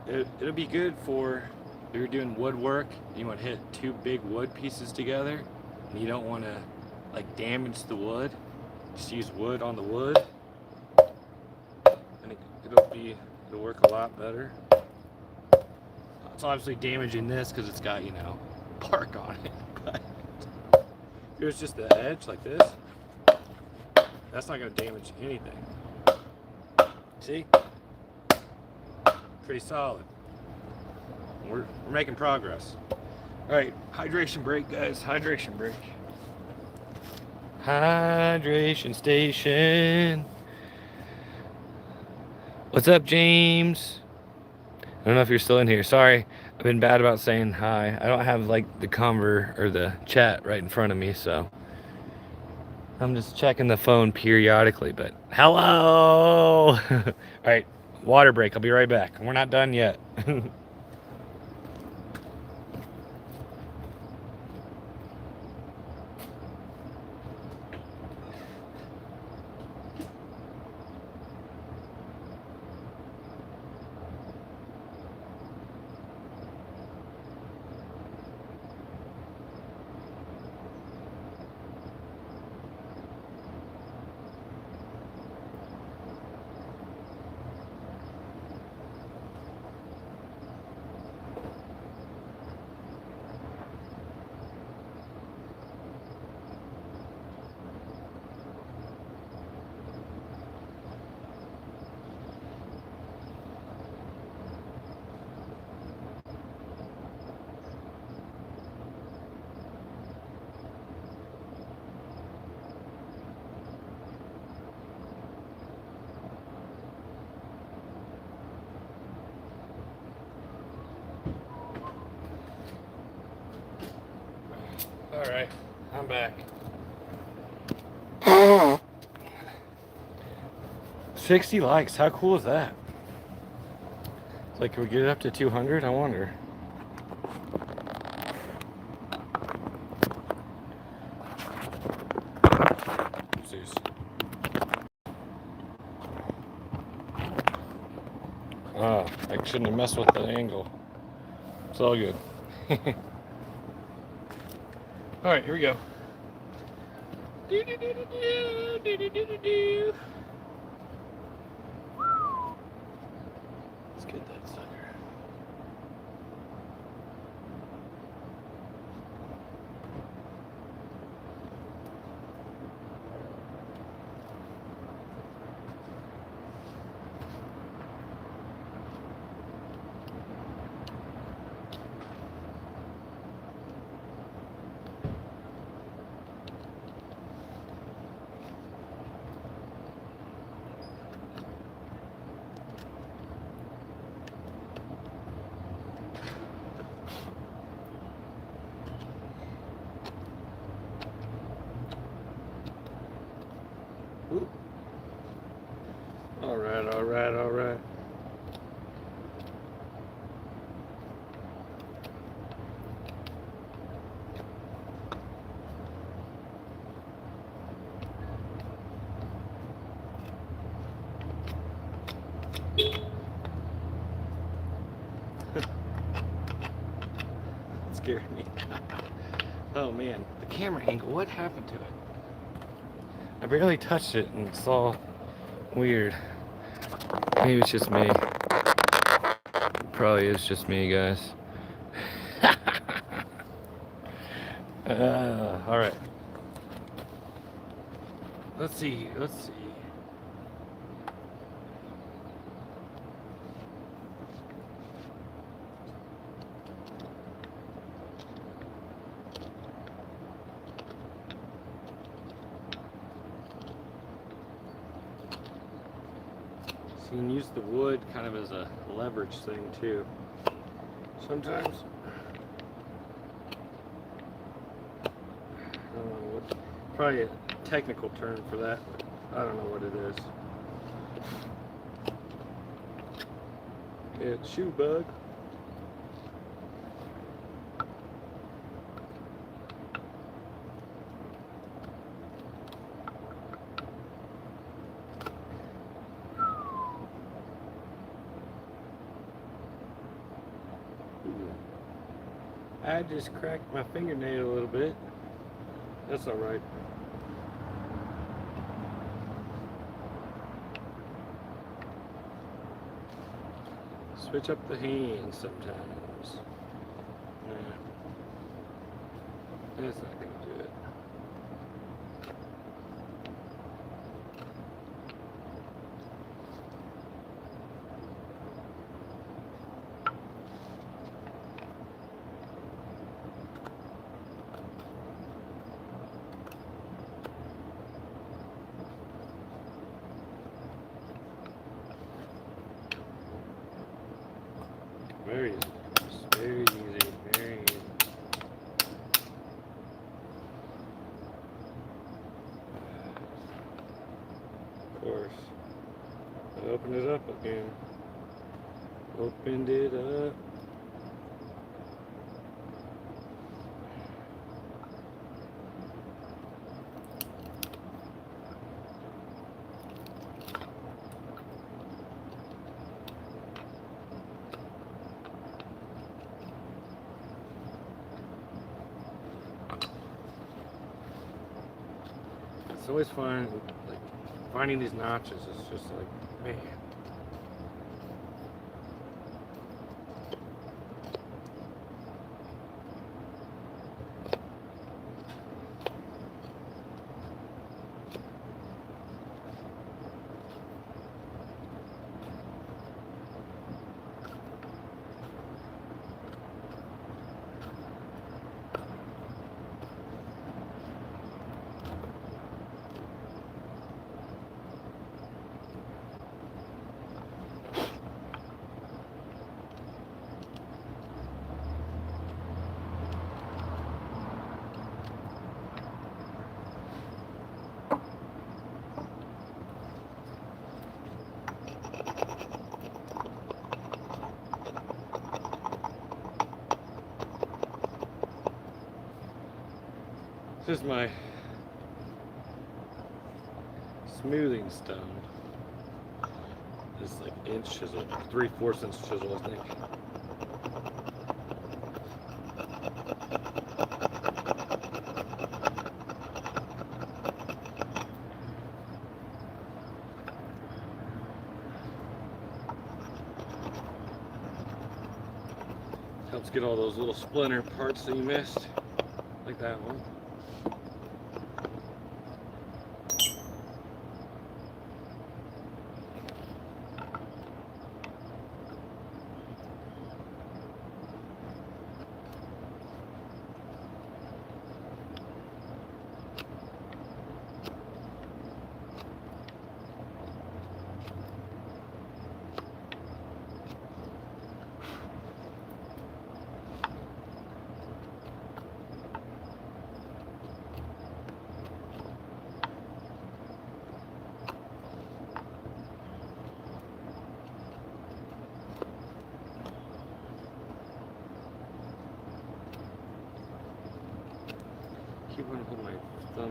it'll be good for if you're doing woodwork, you want to hit two big wood pieces together, and you don't want to like damage the wood. Just use wood on the wood, and it'll work a lot better. It's obviously damaging this because it's got, you know, bark on it, but if it was just the edge like this, that's not going to damage anything. See? Pretty solid. We're making progress. All right, hydration break, guys. Hydration break. Hydration station. What's up, James? I don't know if you're still in here. Sorry, I've been bad about saying hi. I don't have like the conver or the chat right in front of me, so I'm just checking the phone periodically. But hello. All right, water break. I'll be right back. We're not done yet. All right, I'm back. 60 likes, how cool is that? It's like, can we get it up to 200? I wonder. Ah, I shouldn't have messed with the angle. It's all good. All right, here we go. Let's get that sucker. Ooh. All right, all right, all right. It scared me. Oh man, the camera angle, what happened to it? I barely touched it and it's all weird. Maybe it's just me. Probably is just me, guys. All right. Let's see. So you can use the wood kind of as a leverage thing too. Sometimes. I don't know what, probably a technical term for that, but I don't know what it is. It's shoe bug. I just cracked my fingernail a little bit. That's all right. Switch up the hands sometimes. Nah. That's not gonna do it. Very easy. Very easy. Very easy. Of course. I opened it up again. Opened it up. It's always fun, like finding these notches. It's just like, man. This is my smoothing stone. It's like inch chisel, 3/4 inch chisel, I think. Helps get all those little splinter parts that you missed, like that one.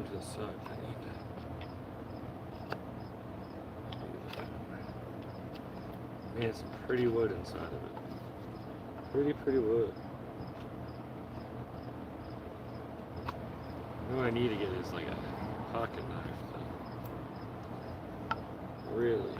to the side. I need to. Man, some pretty wood inside of it. Pretty wood. What I need to get is like a pocket knife. Really.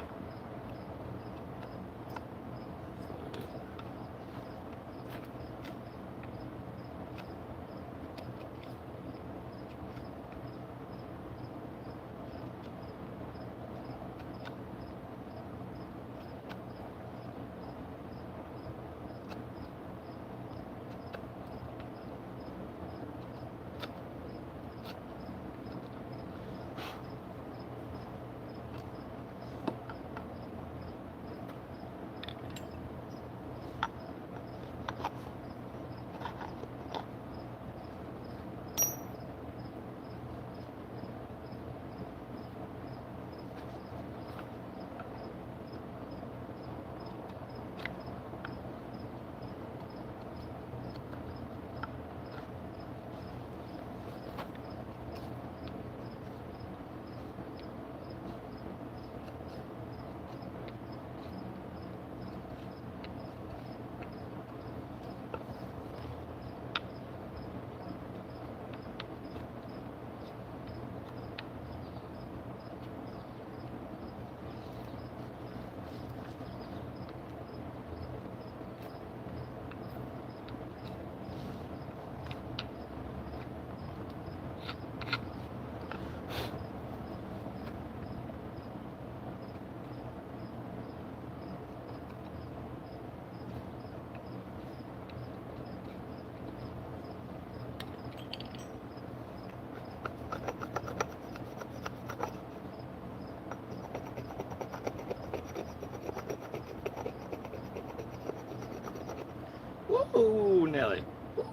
Ooh, Nelly.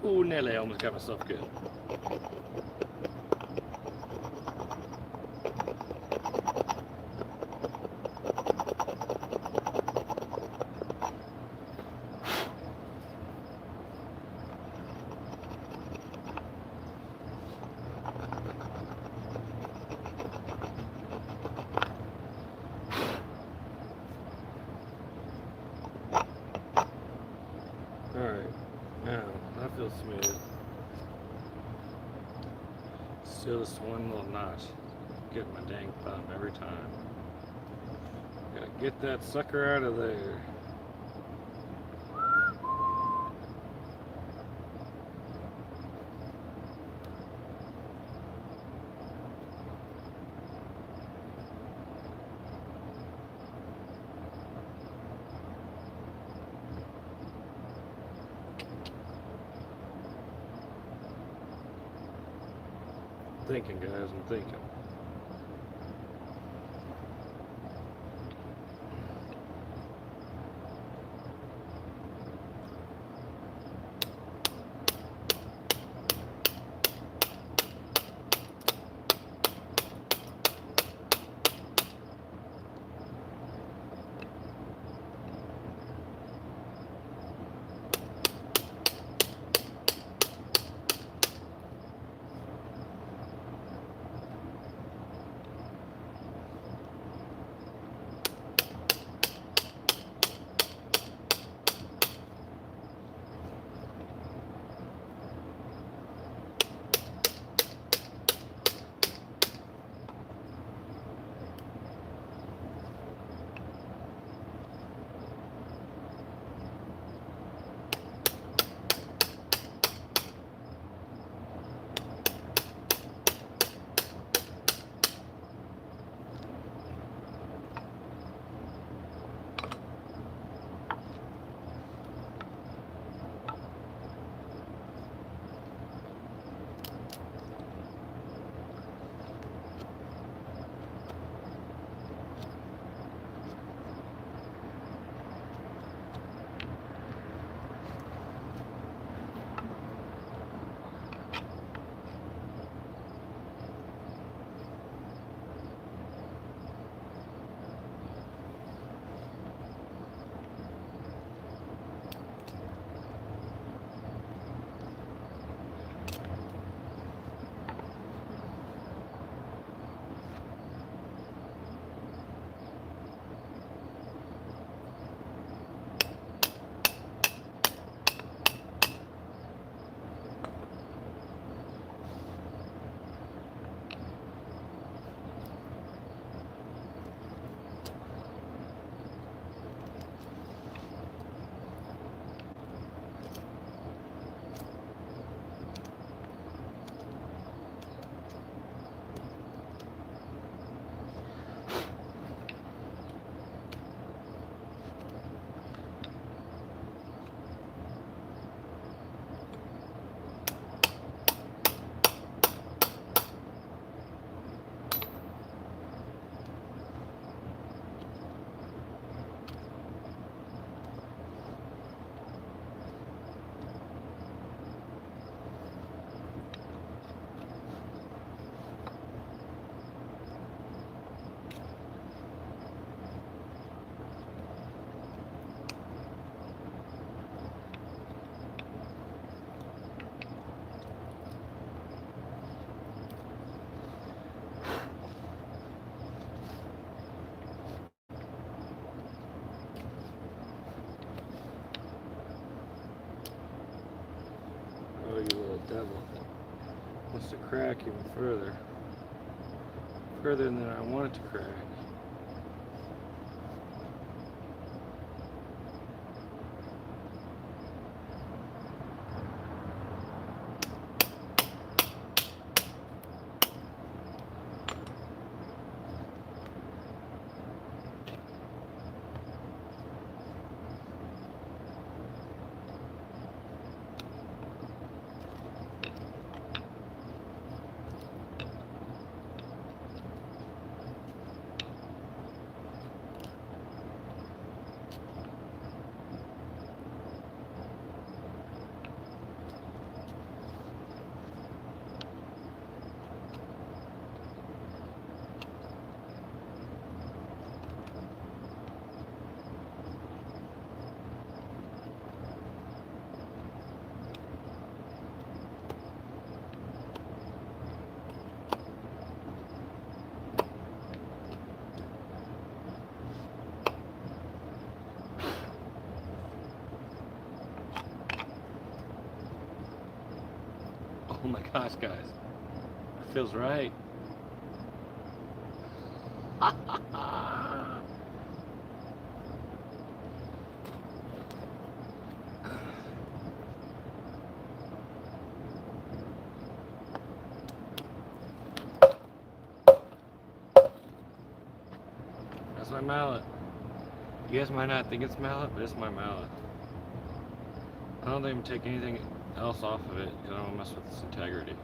Ooh, Nelly. I almost got myself good. Alright, now that feels smooth. Still this one little notch. Get my dang thumb every time. Gotta get that sucker out of there. Thinking, guys, I'm thinking. devil wants to crack even further. Further than I want it to crack. Oh my gosh, guys. It feels right. That's my mallet. You guys might not think it's mallet, but it's my mallet. I don't even take anything else off of it because I don't want to mess with its integrity.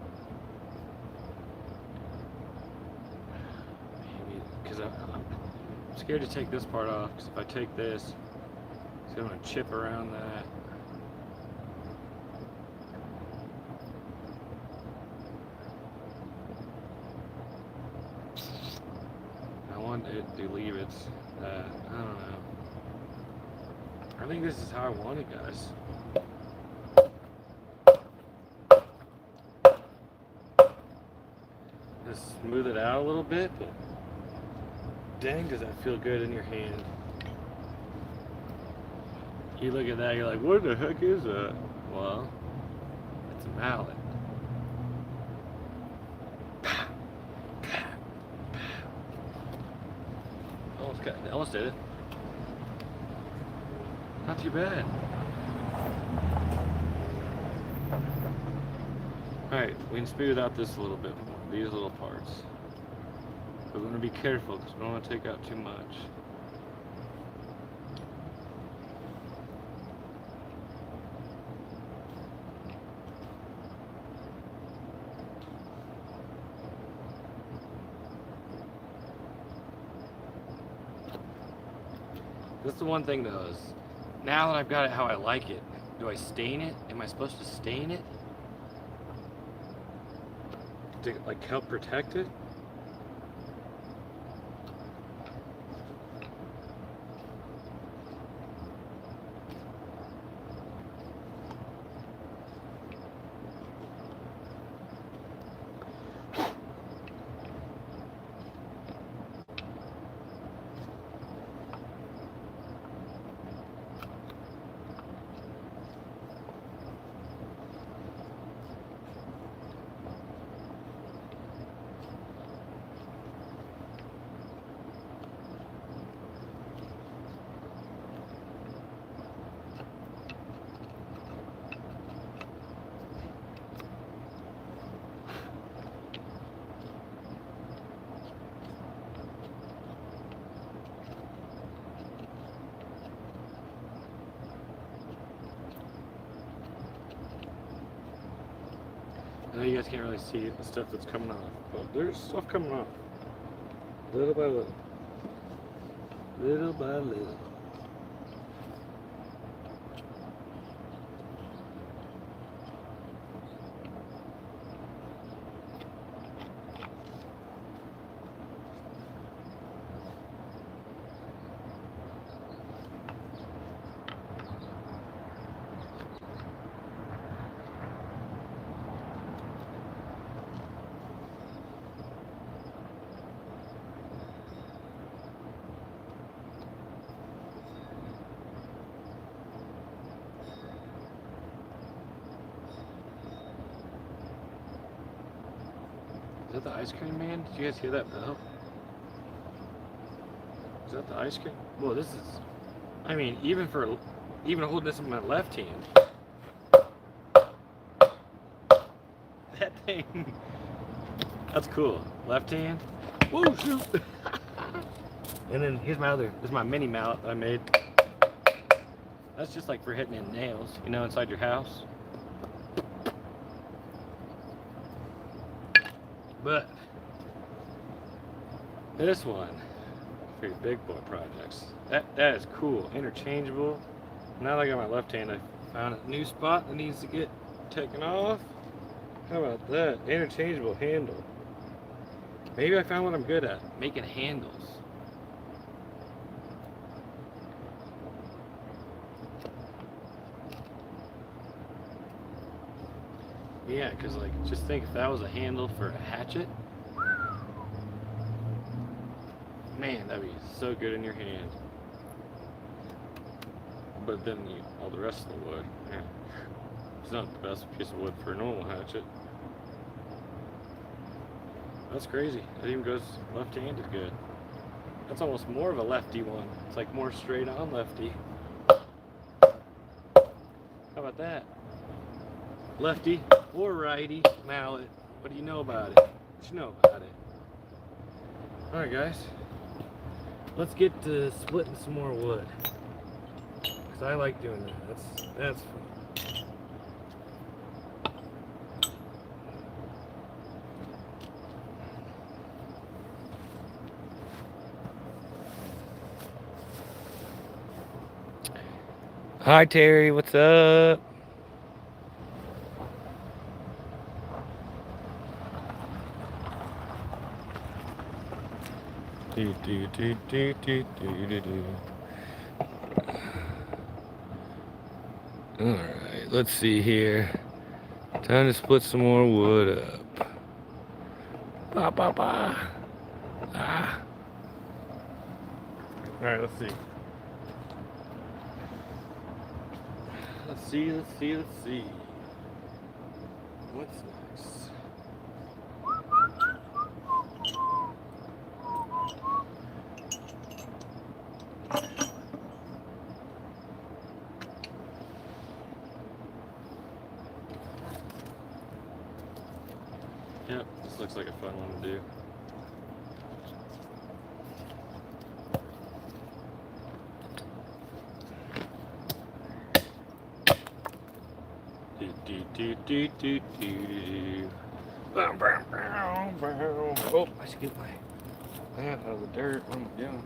Maybe because I'm scared to take this part off, because if I take this, it's going to chip around that. I want it to leave its, I don't know. I think this is how I want it, guys. Just smooth it out a little bit, but dang, does that feel good in your hand. You look at that, you're like, what the heck is that? Well, it's a mallet. Almost did it. Not too bad. Alright, we can smooth out this a little bit more, these little parts. But we're going to be careful because we don't want to take out too much. That's the one thing though, is now that I've got it how I like it, do I stain it? Am I supposed to stain it? To like help protect it? I know you guys can't really see the stuff that's coming off, but there's stuff coming off. Little by little. Little by little. that the ice cream man? Did you guys hear that bell? Is that the ice cream? Well, this is, I mean, even holding this in my left hand, that thing, that's cool. Left hand, whoa, shoot. And then here's my this is my mini mallet that I made. That's just like for hitting in nails, you know, inside your house. But this one for your big boy projects, that is cool. Interchangeable. Now that I got my left hand, I found a new spot that needs to get taken off. How about that? Interchangeable handle. Maybe I found what I'm good at, making handles. Yeah, because like, just think if that was a handle for a hatchet, man, that'd be so good in your hand. But then all the rest of the wood, yeah, it's not the best piece of wood for a normal hatchet. That's crazy. That even goes left-handed good. That's almost more of a lefty one. It's like more straight on lefty. How about that? Lefty or righty mallet. What do you know about it? What you know about it? Alright guys, let's get to splitting some more wood, because I like doing that. That's fun. Hi Terry, what's up? Alright, let's see here. Time to split some more wood up. Ba ba ba. Ah. Alright, let's see. Let's see. What's next? Yep, this looks like a fun one to do. Oh, I should get my hand out of the dirt. What am I doing?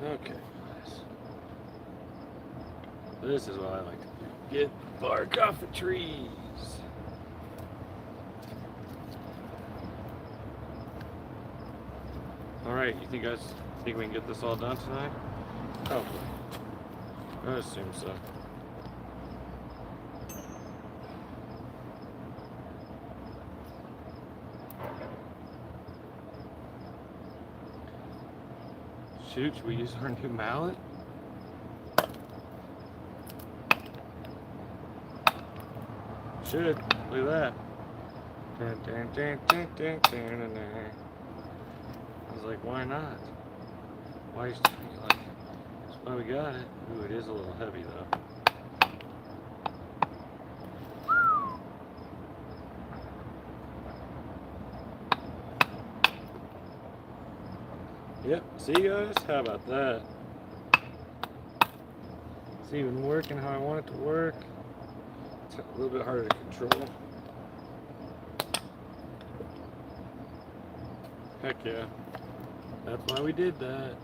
Okay, guys. This is what I like to do. Get bark off the trees. Alright, you guys think we can get this all done tonight? Probably. I assume so. Shoot, should we use our new mallet? Should. Look at that. I was like, why not? Why is like, that's why we got it. Ooh, it is a little heavy though. Yep, see guys? How about that? It's even working how I want it to work. It's a little bit harder to control. Heck yeah. That's why we did that.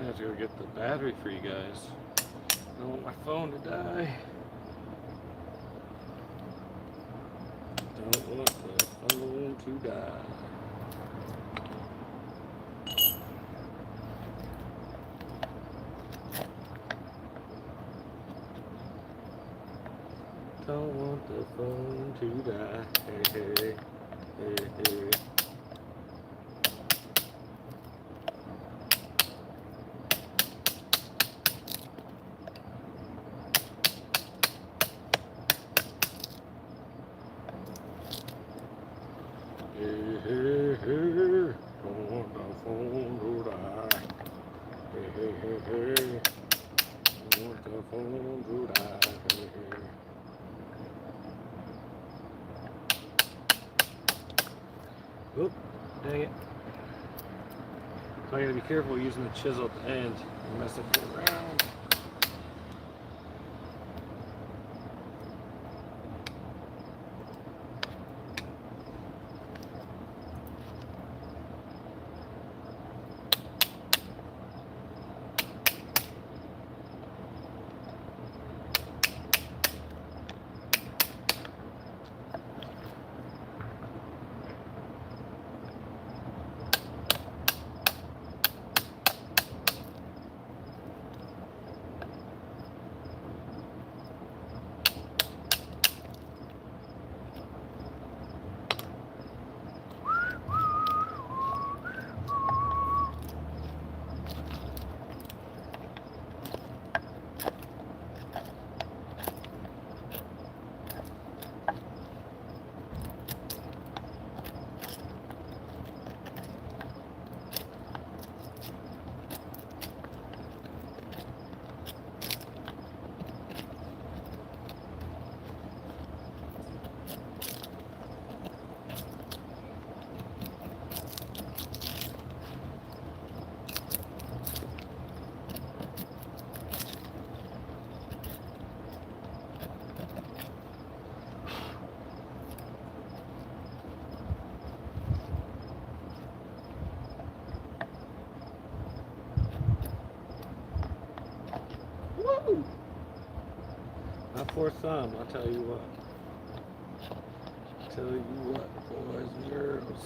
have to go get the battery for you guys. I don't want my phone to die. Don't want the phone to die. Don't want the phone to die. Hey, hey, hey, hey. Hey, hey, hey. Don't want the phone to die. Hey, hey, hey, hey. Don't want the phone to die. Hey, hey. Oop, dang it. So I gotta be careful using the chisel at the end and mess up the round. Woo! My poor thumb, I'll tell you what. Tell you what, boys and girls.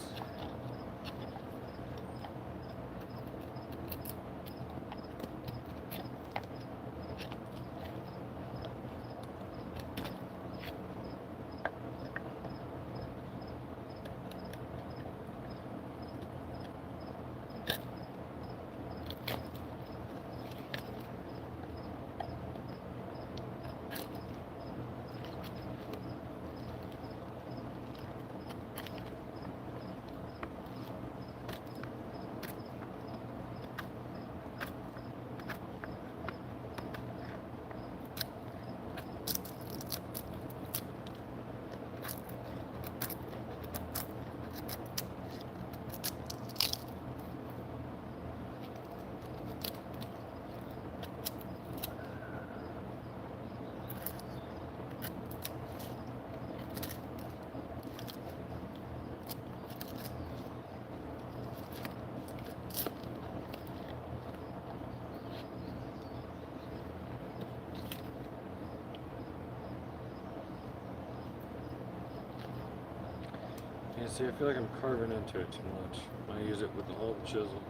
Yeah, see, I feel like I'm carving into it too much. I use it with the whole chisel.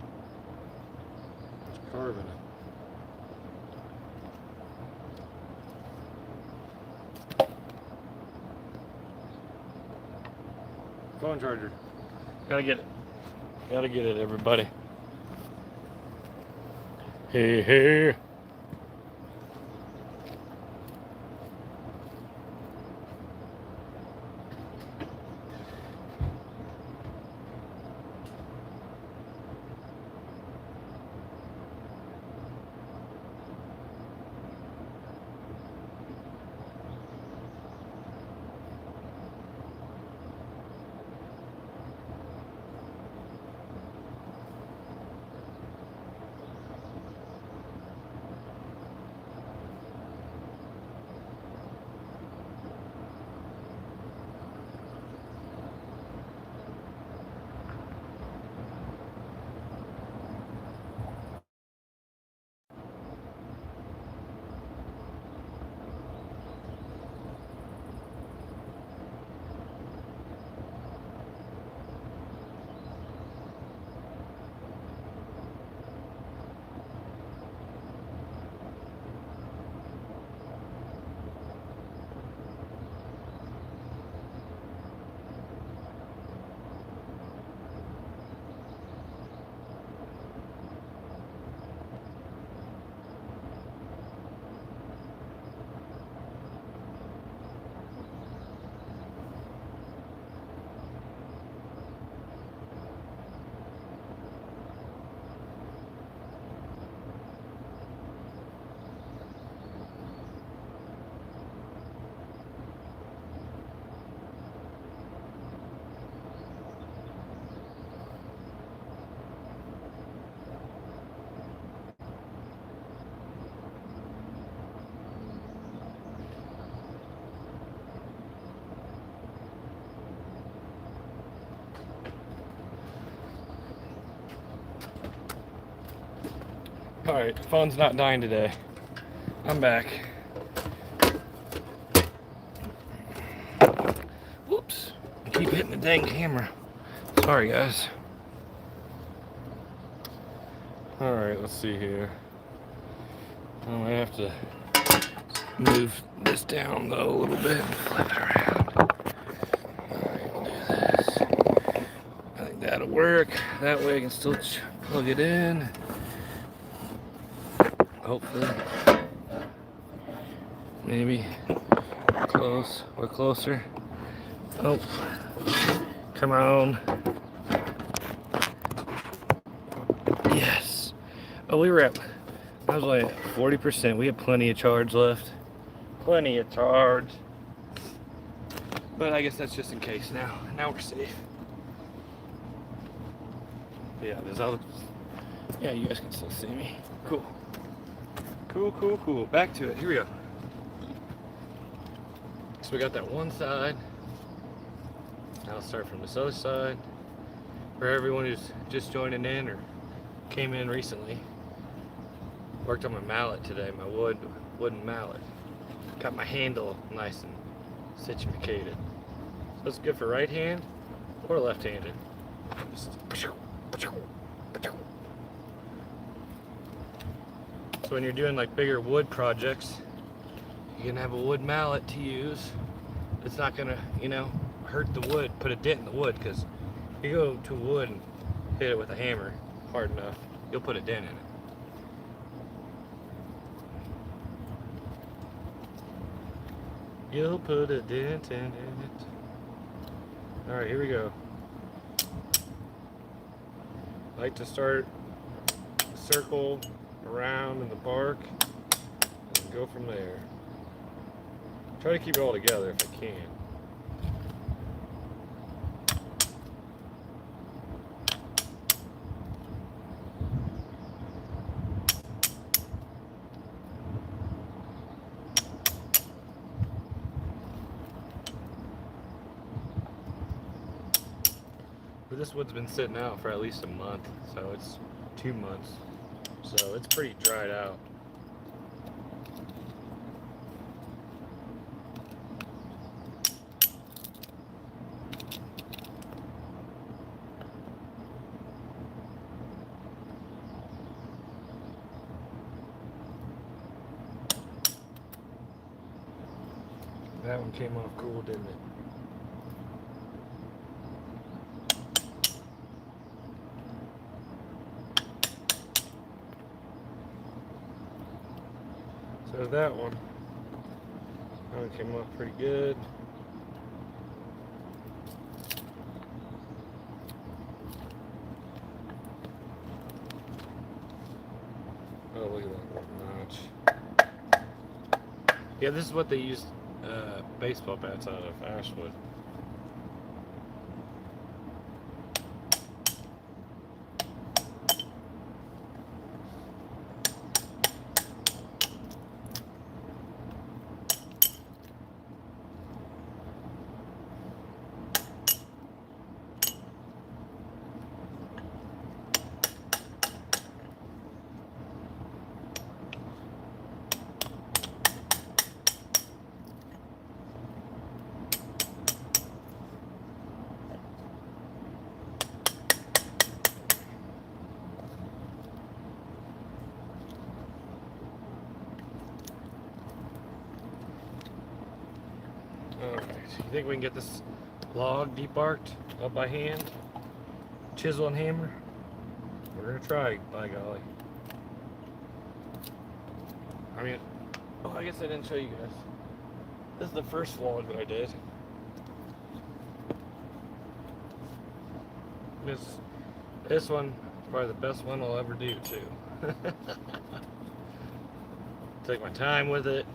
Just carving it. Phone charger. Gotta get it. Gotta get it, everybody. Hey, hey. Alright, phone's not dying today. I'm back. Whoops. I keep hitting the dang camera. Sorry, guys. Alright, let's see here. I might have to move this down though a little bit and flip it around. Alright, we'll do this. I think that'll work. That way I can still plug it in. Hopefully. Maybe. Close. We're closer. Oh. Come on. Yes. Oh, we were at, I was like 40%. We have plenty of charge left. Plenty of charge. But I guess that's just in case now. Now we're safe. But yeah, there's other. Yeah, you guys can still see me. Cool. Cool. Back to it. Here we go. So we got that one side. Now I'll start from this other side. For everyone who's just joining in or came in recently, worked on my mallet today, my wooden mallet. Got my handle nice and situated. So it's good for right hand or left-handed. So when you're doing like bigger wood projects, you can have a wood mallet to use. It's not gonna, hurt the wood, put a dent in the wood, because if you go to wood and hit it with a hammer hard enough, you'll put a dent in it. You'll put a dent in it. Alright, here we go. I like to start a circle around in the bark and go from there. Try to keep it all together if I can. But this wood's been sitting out for at least a month, so it's 2 months. So it's pretty dried out. That one came off cool, didn't it? So that one came off pretty good. Oh, look at that notch. Yeah, this is what they used baseball bats out of, ashwood. Alright, you think we can get this log debarked up by hand? Chisel and hammer? We're gonna try, by golly. I guess I didn't show you guys. This is the first log that I did. This one is probably the best one I'll ever do too. Took my time with it,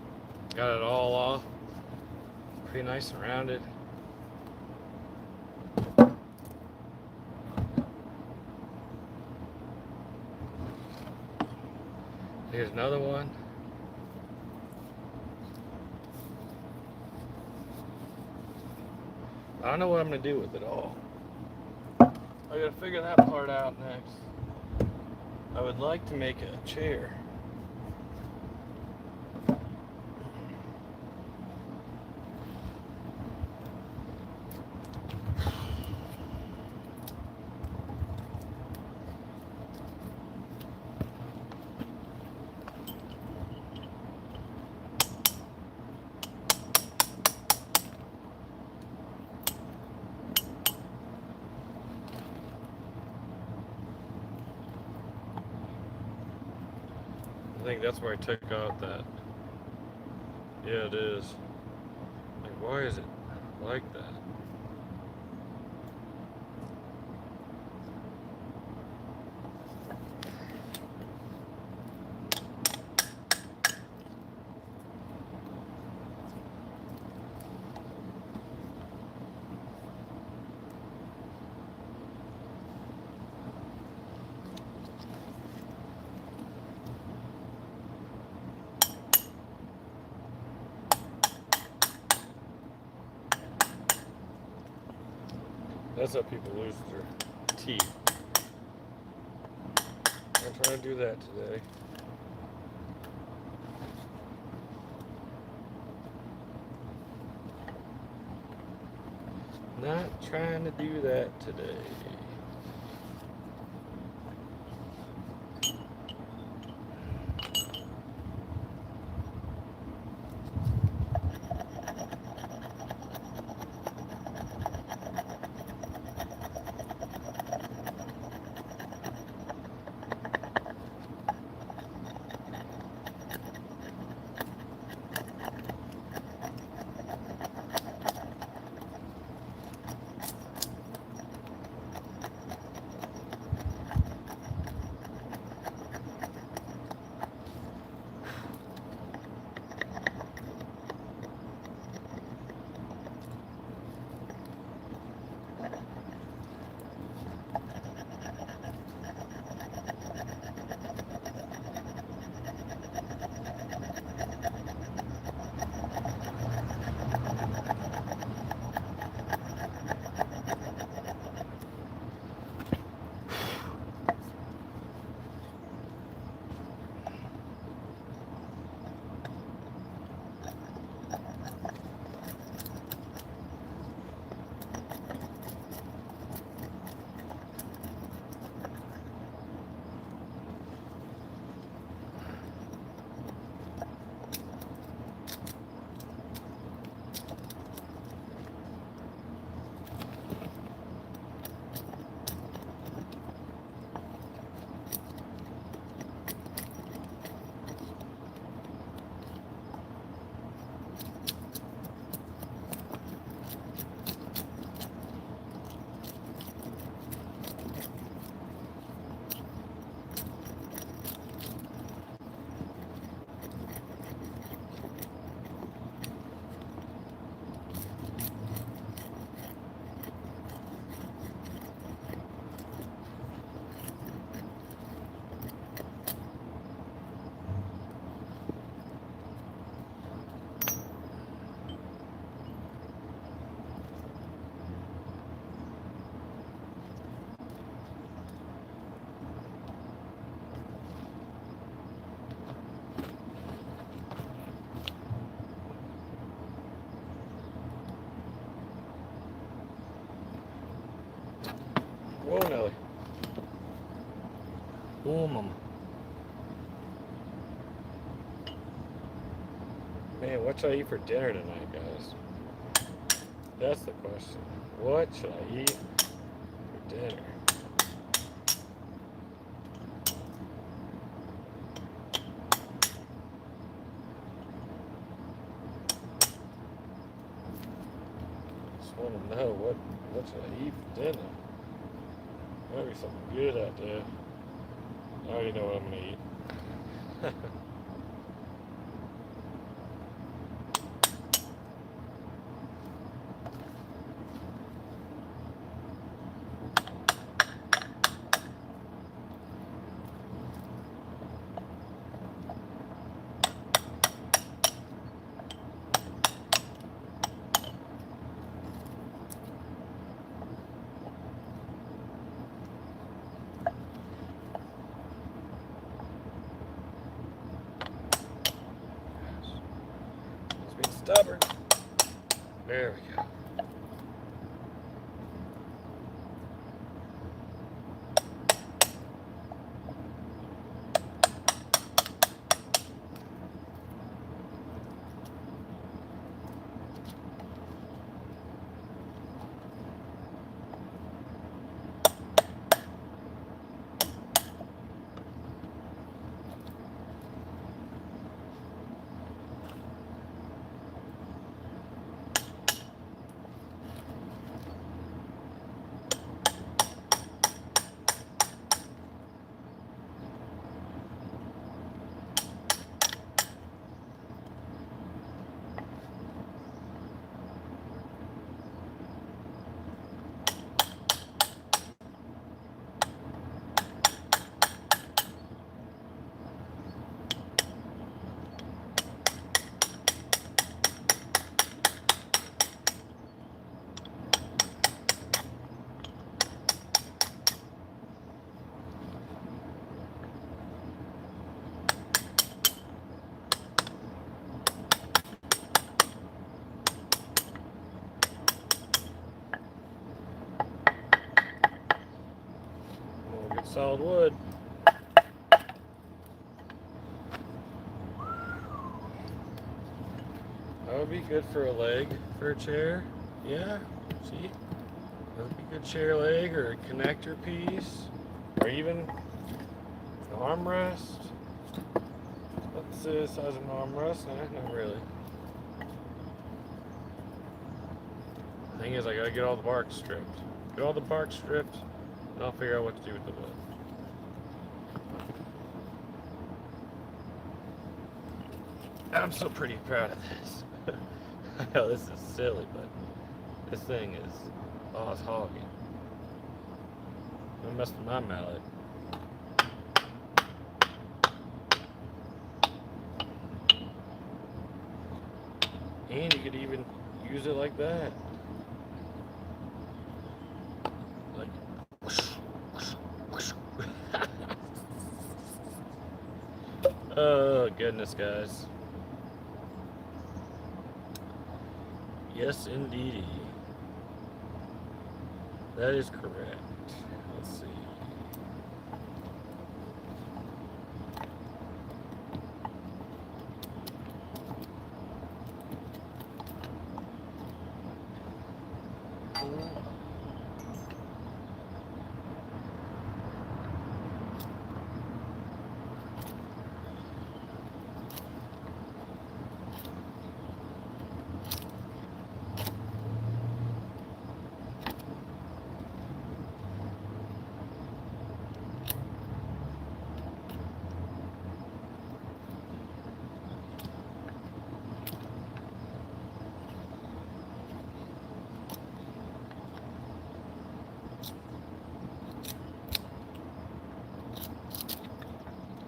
got it all off. Pretty nice and rounded. Here's another one. I don't know what I'm gonna do with it all. I gotta figure that part out next. I would like to make a chair. I think that's where I took out that. Yeah, it is. Like, why is it like that? That's how people lose their teeth. I'm trying to do that today. Not trying to do that today. Whoa, Nelly. Oh, mama. Man, what should I eat for dinner tonight, guys? That's the question. What should I eat for dinner? Just want to know what should I eat for dinner? Might be something good out there. I already know what I'm gonna eat. stubborn. There we go. Solid wood. That would be good for a leg for a chair. Yeah, see? That would be a good chair leg or a connector piece. Or even an armrest. What's the size of an armrest? Not really. The thing is, I gotta get all the bark stripped. Get all the bark stripped, and I'll figure out what to do with the wood. I'm so pretty proud of this. I know this is silly, but this thing is, oh, it's hogging. I messed with my mallet. And you could even use it like that. Like, whoosh, whoosh, whoosh. Oh, goodness, guys. Yes, indeed. That is correct. Let's see.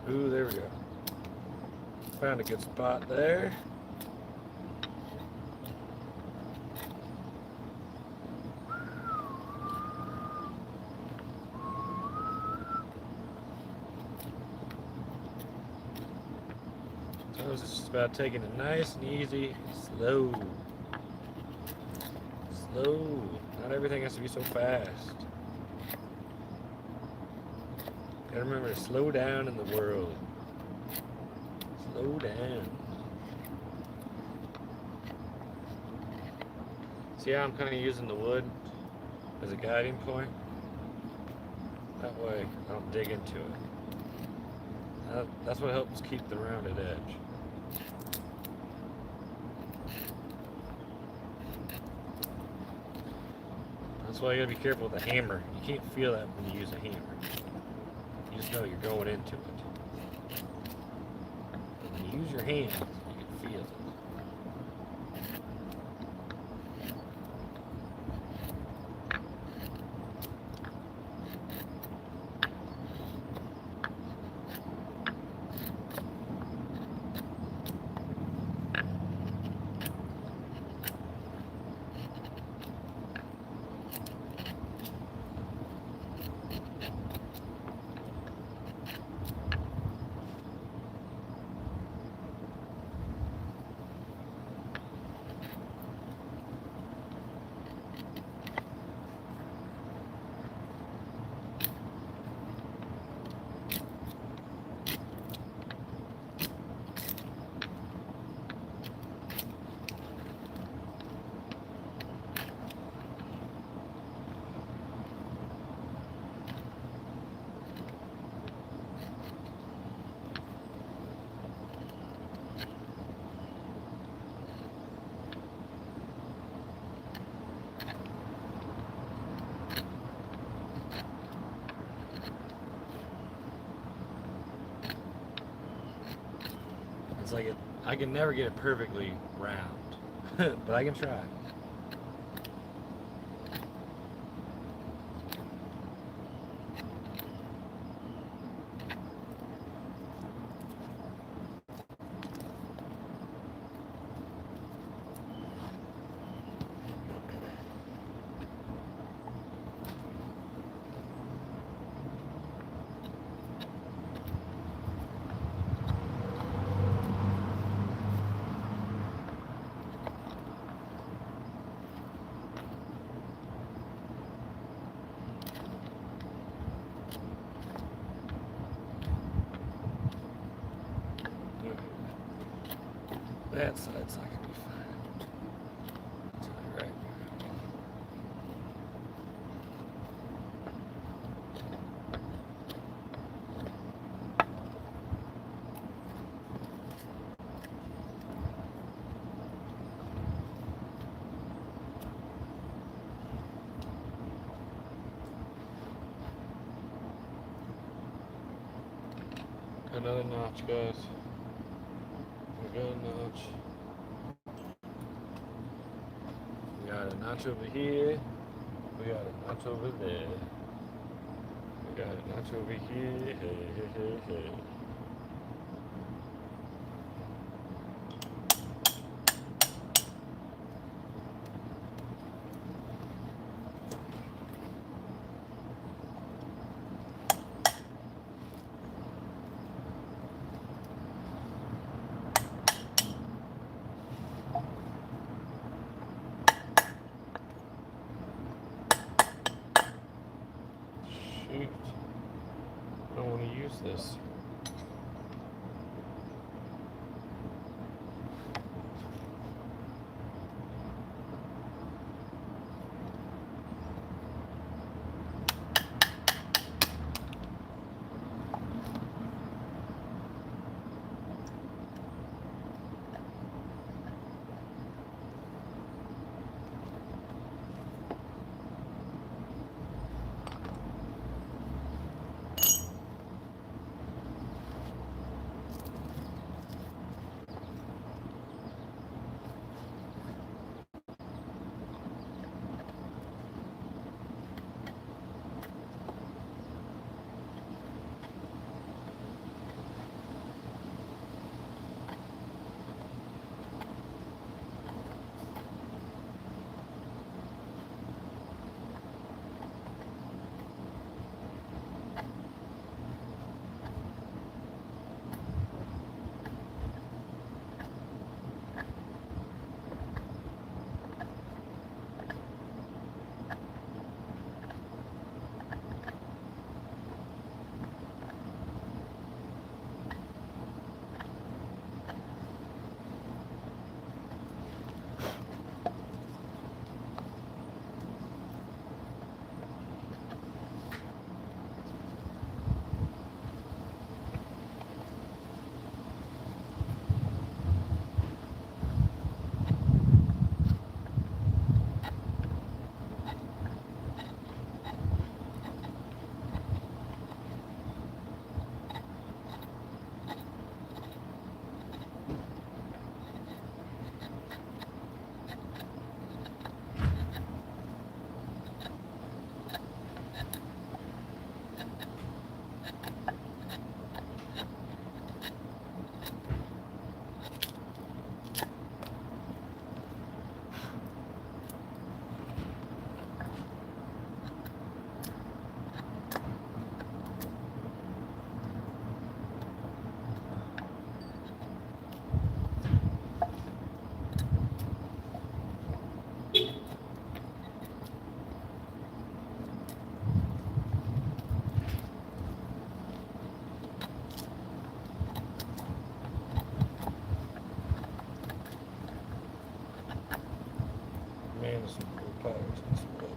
Ooh, there we go. Found a good spot there. So it's just about taking it nice and easy, slow. Slow. Not everything has to be so fast. Gotta remember to slow down in the world. Slow down. See how I'm kind of using the wood as a guiding point? That way I don't dig into it. That's what helps keep the rounded edge. That's why you gotta be careful with the hammer. You can't feel that when you use a hammer. You just know you're going into it. When you use your hands, you can feel it. It's like I can never get it perfectly round, but I can try. That side's not gonna be fine. Right. Another notch, guys. We got a notch. We got a notch over here. We got a notch over there. We got a notch over here. Hey. Shoot. I don't want to use this. Man, there's some cool patterns in this wood.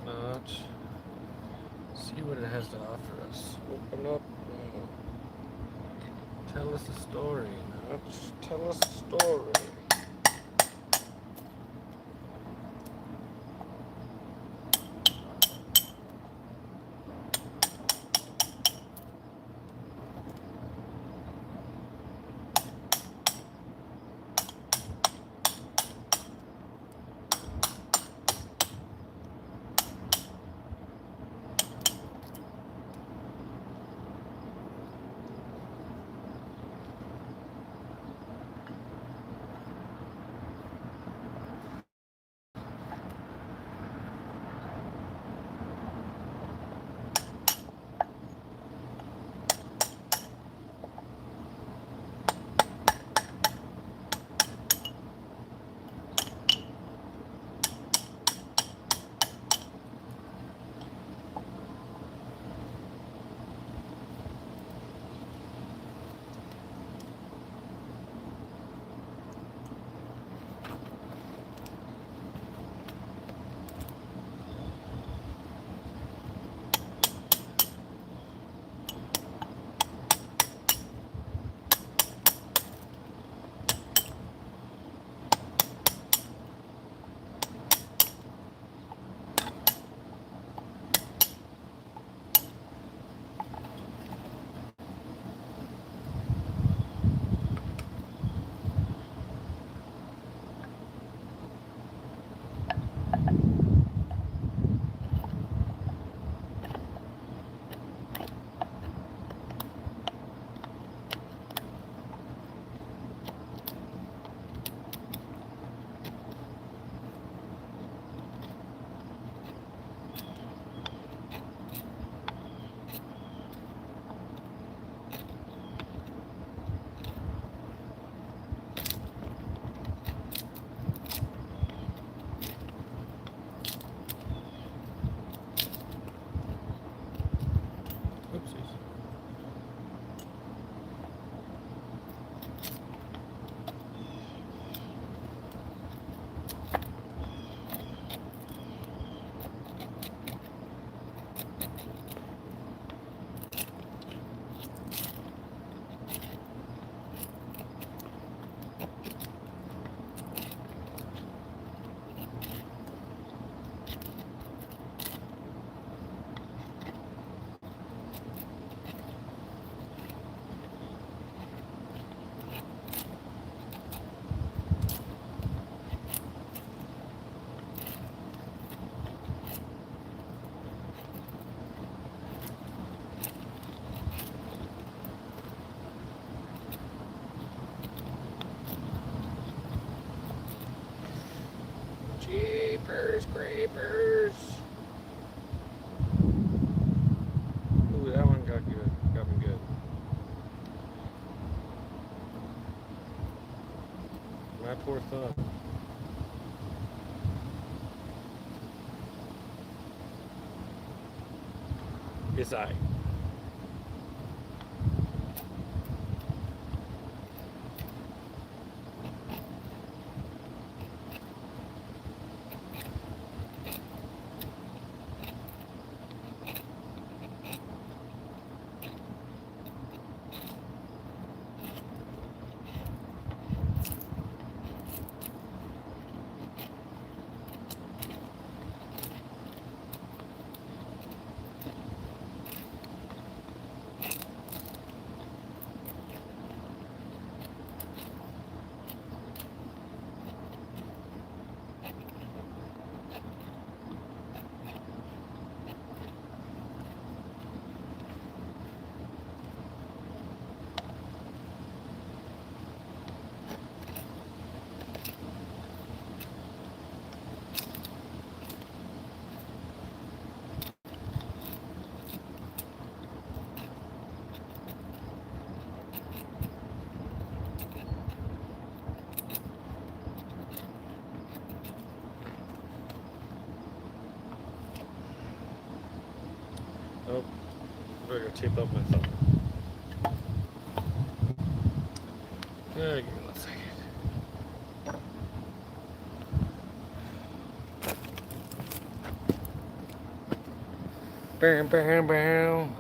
not. See what it has to offer us. Open up. Tell us a story. Notch. Tell us a story. Oopsies. Jeepers creepers. Ooh, that one got good. Got me good. My poor thumb. It's I. Oh, I better tape up my thumb. Give me 1 second. Bam, bam, bam.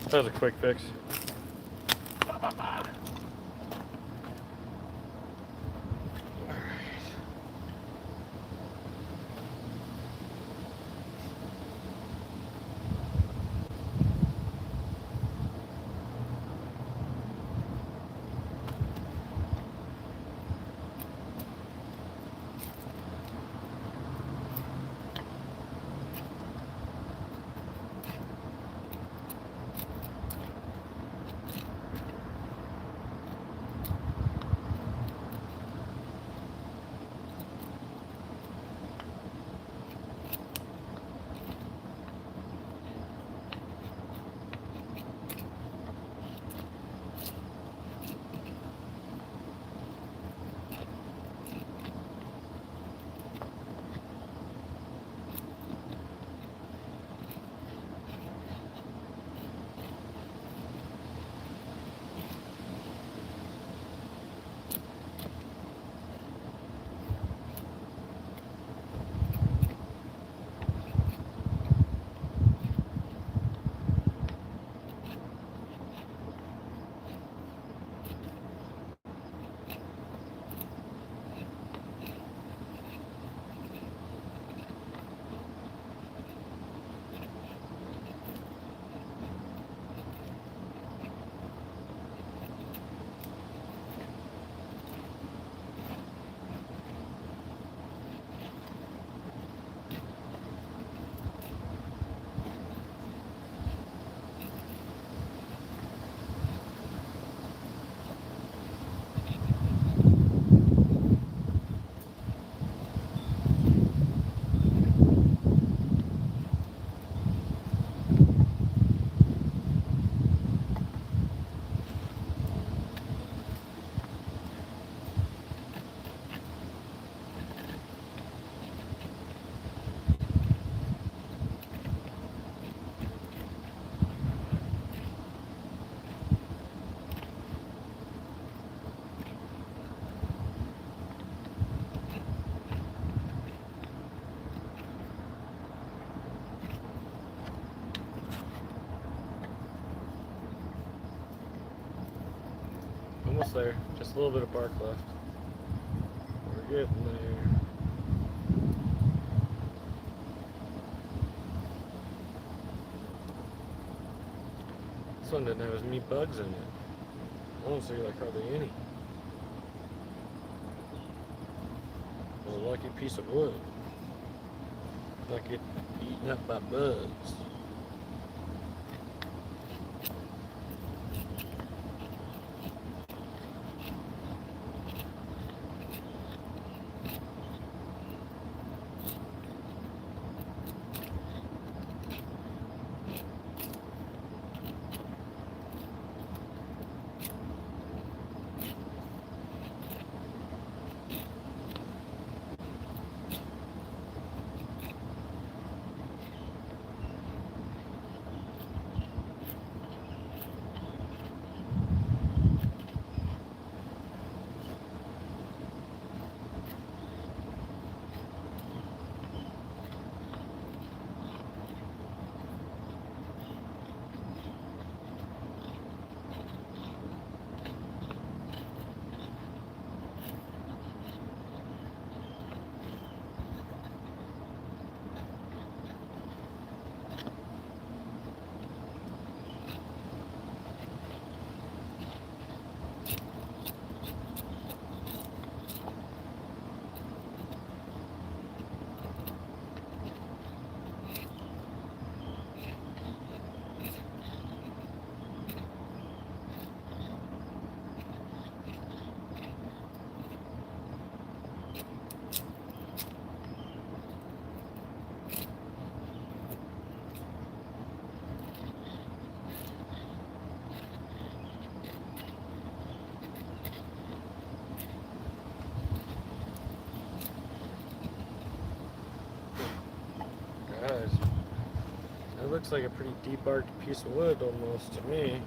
That was a quick fix. Almost there. Just a little bit of bark left. We're getting there. This one didn't have as many bugs in it. I don't see like hardly any. It was a lucky piece of wood. Not get eaten up by bugs. looks like a pretty deep arced piece of wood almost to me.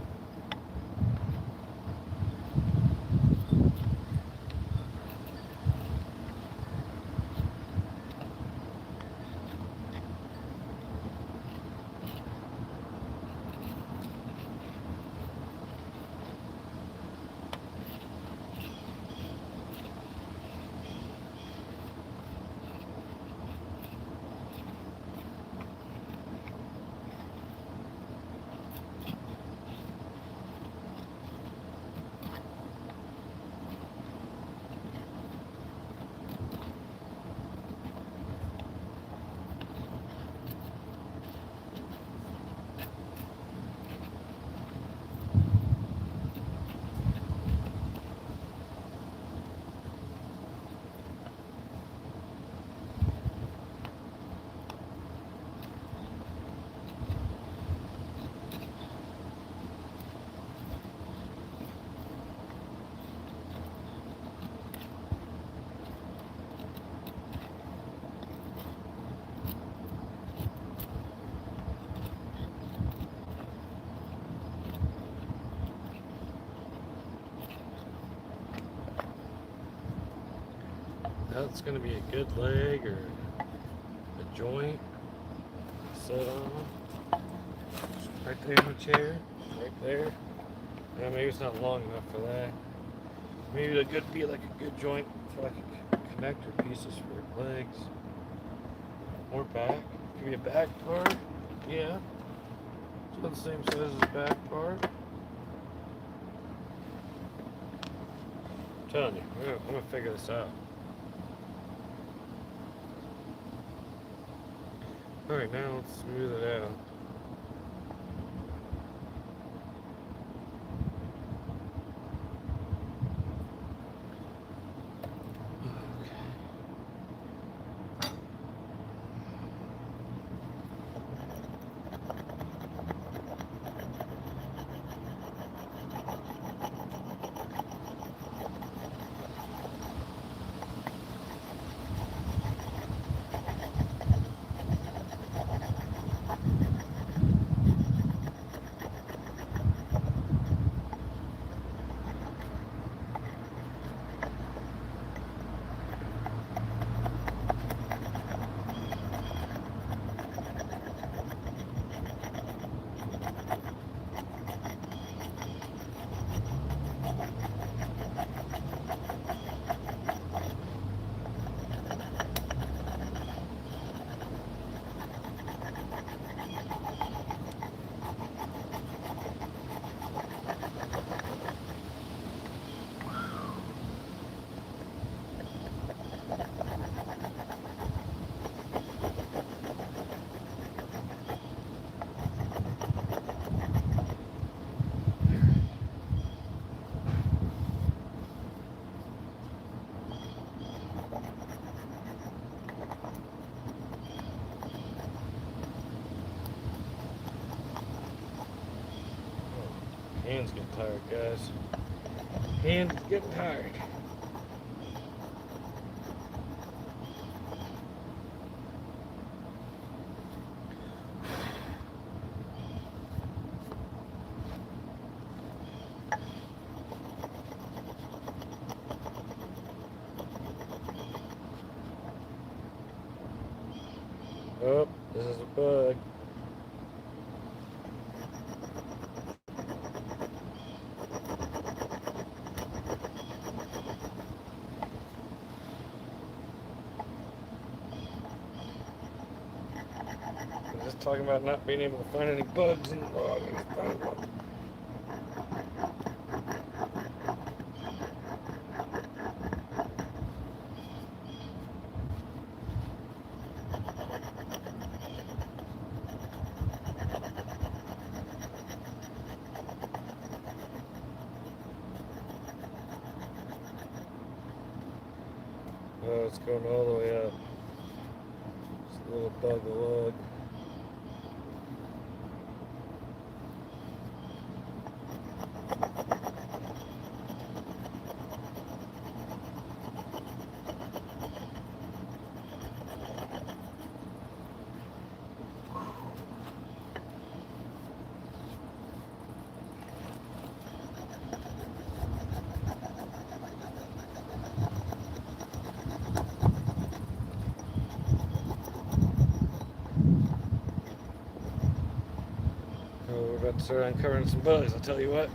That's going to be a good leg or a joint to sit on. Right there in the chair. Right there. Yeah, maybe it's not long enough for that. Maybe it could be like a good joint for like a connector pieces for legs. Or back. Could be a back part. Yeah. It's about the same size as the back part. I'm telling you, I'm going to figure this out. Alright, now let's smooth it out. Hands getting tired, guys. Hands getting tired. Oh, this is a bug. Just talking about not being able to find any bugs in the log. Oh, it's going all the way up. It's a little bug of log. Start uncovering some bugs, I'll tell you what.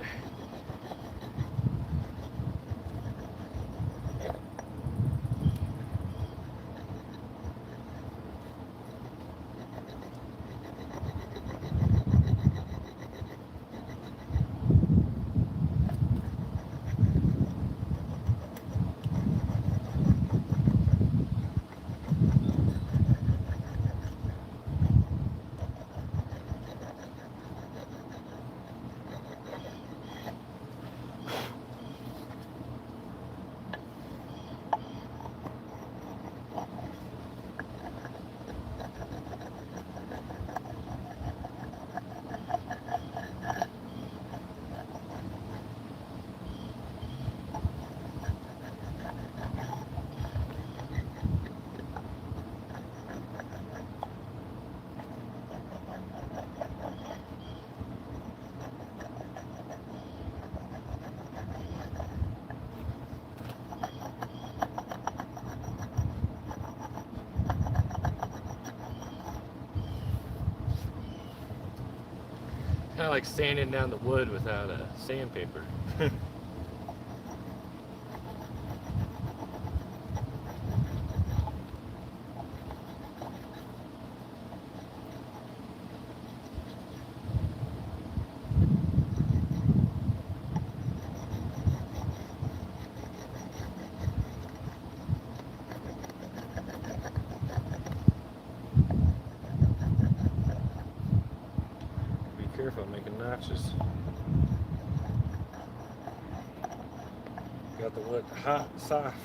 Kind of like sanding down the wood without a sandpaper. Be careful making notches. Got the wood hot, soft.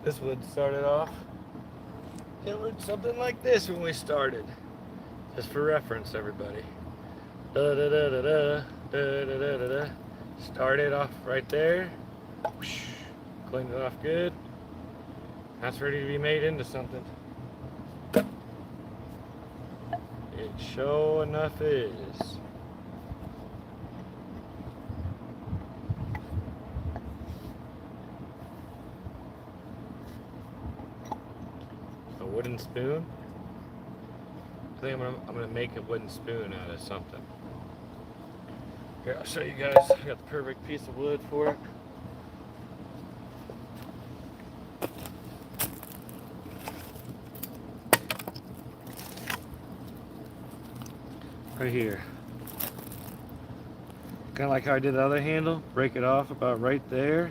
This wood started off, it looked something like this when we started. Just for reference, everybody. Da da da da da da da da da da. Started off right there. Whoosh. Cleaned it off good. That's ready to be made into something. It sure enough is. A wooden spoon. I think I'm gonna make a wooden spoon out of something. Here, I'll show you guys. I got the perfect piece of wood for it. Right here. Kind of like how I did the other handle. Break it off about right there,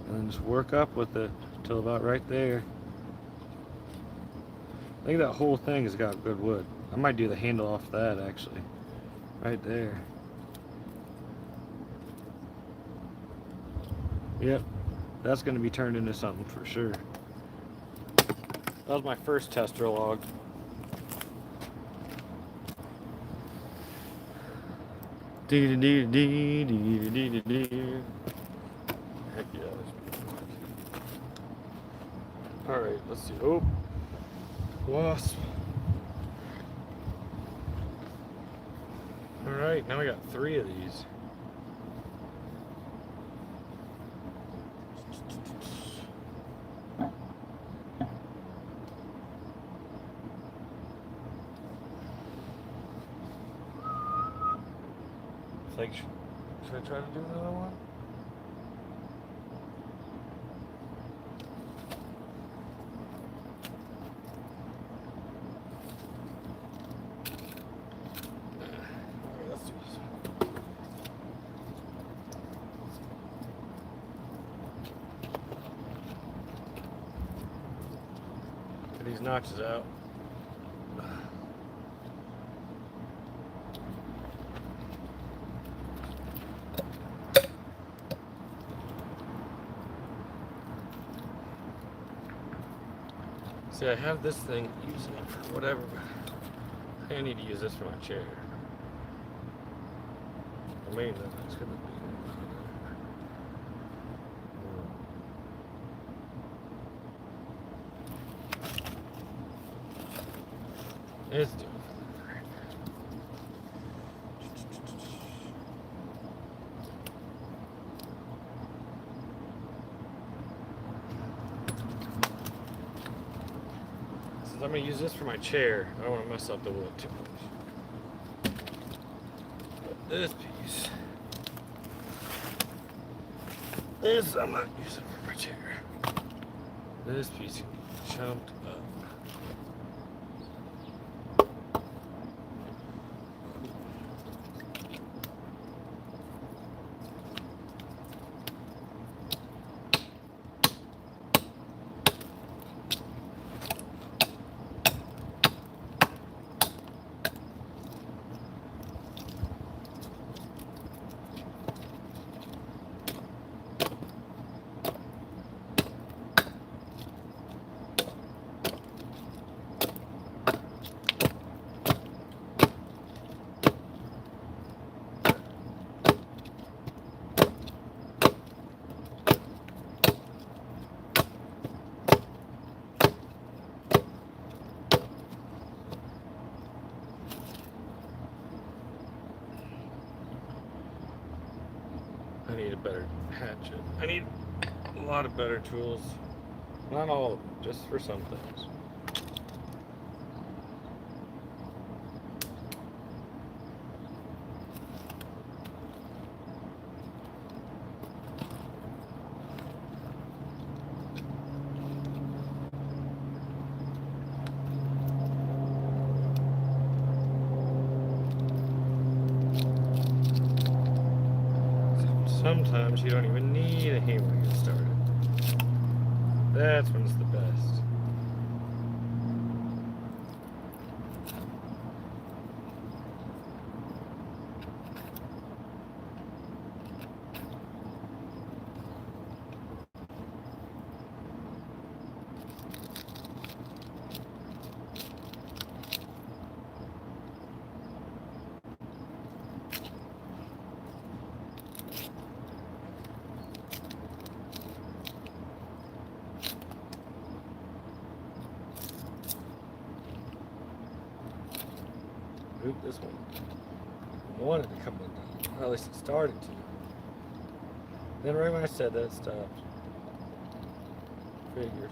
and then just work up with it till about right there. I think that whole thing has got good wood. I might do the handle off that actually. Right there. Yep. That's going to be turned into something for sure. That was my first tester log. Heck yeah. Alright, let's see. Oh. Wasp. Alright, now we got 3 of these. It's like, should I try to do another one? These notches out. See, I have this thing, using it for whatever. I need to use this for my chair. I mean, that's gonna be. It's doing. Since I'm gonna use this for my chair, I don't want to mess up the wood too much. But this piece, this I'm not using for my chair. This piece can be chunked up. I need a better hatchet. I need a lot of better tools. Not all of them, just for some things. Sometimes you don't even need a hammer to get started. That's when it's the best. Oop, this one wanted to come undone. Or at least it started to. Then right when I said that, it stopped. Figures.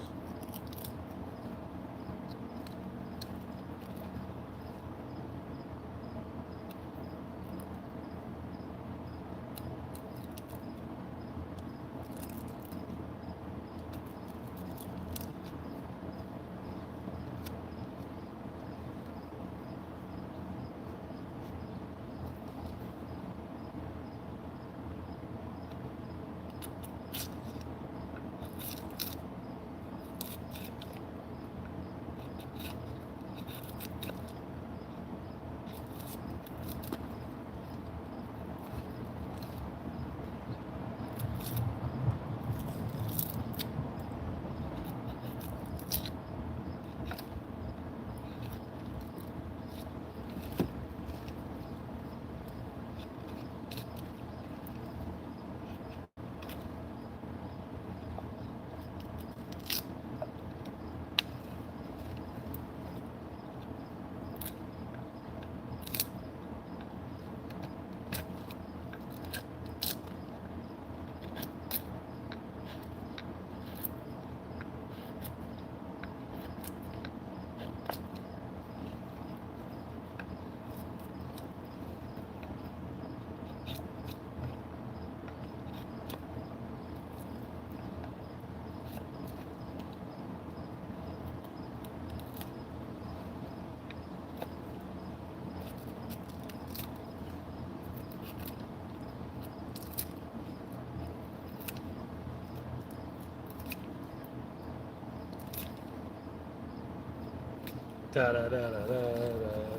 Da da da da da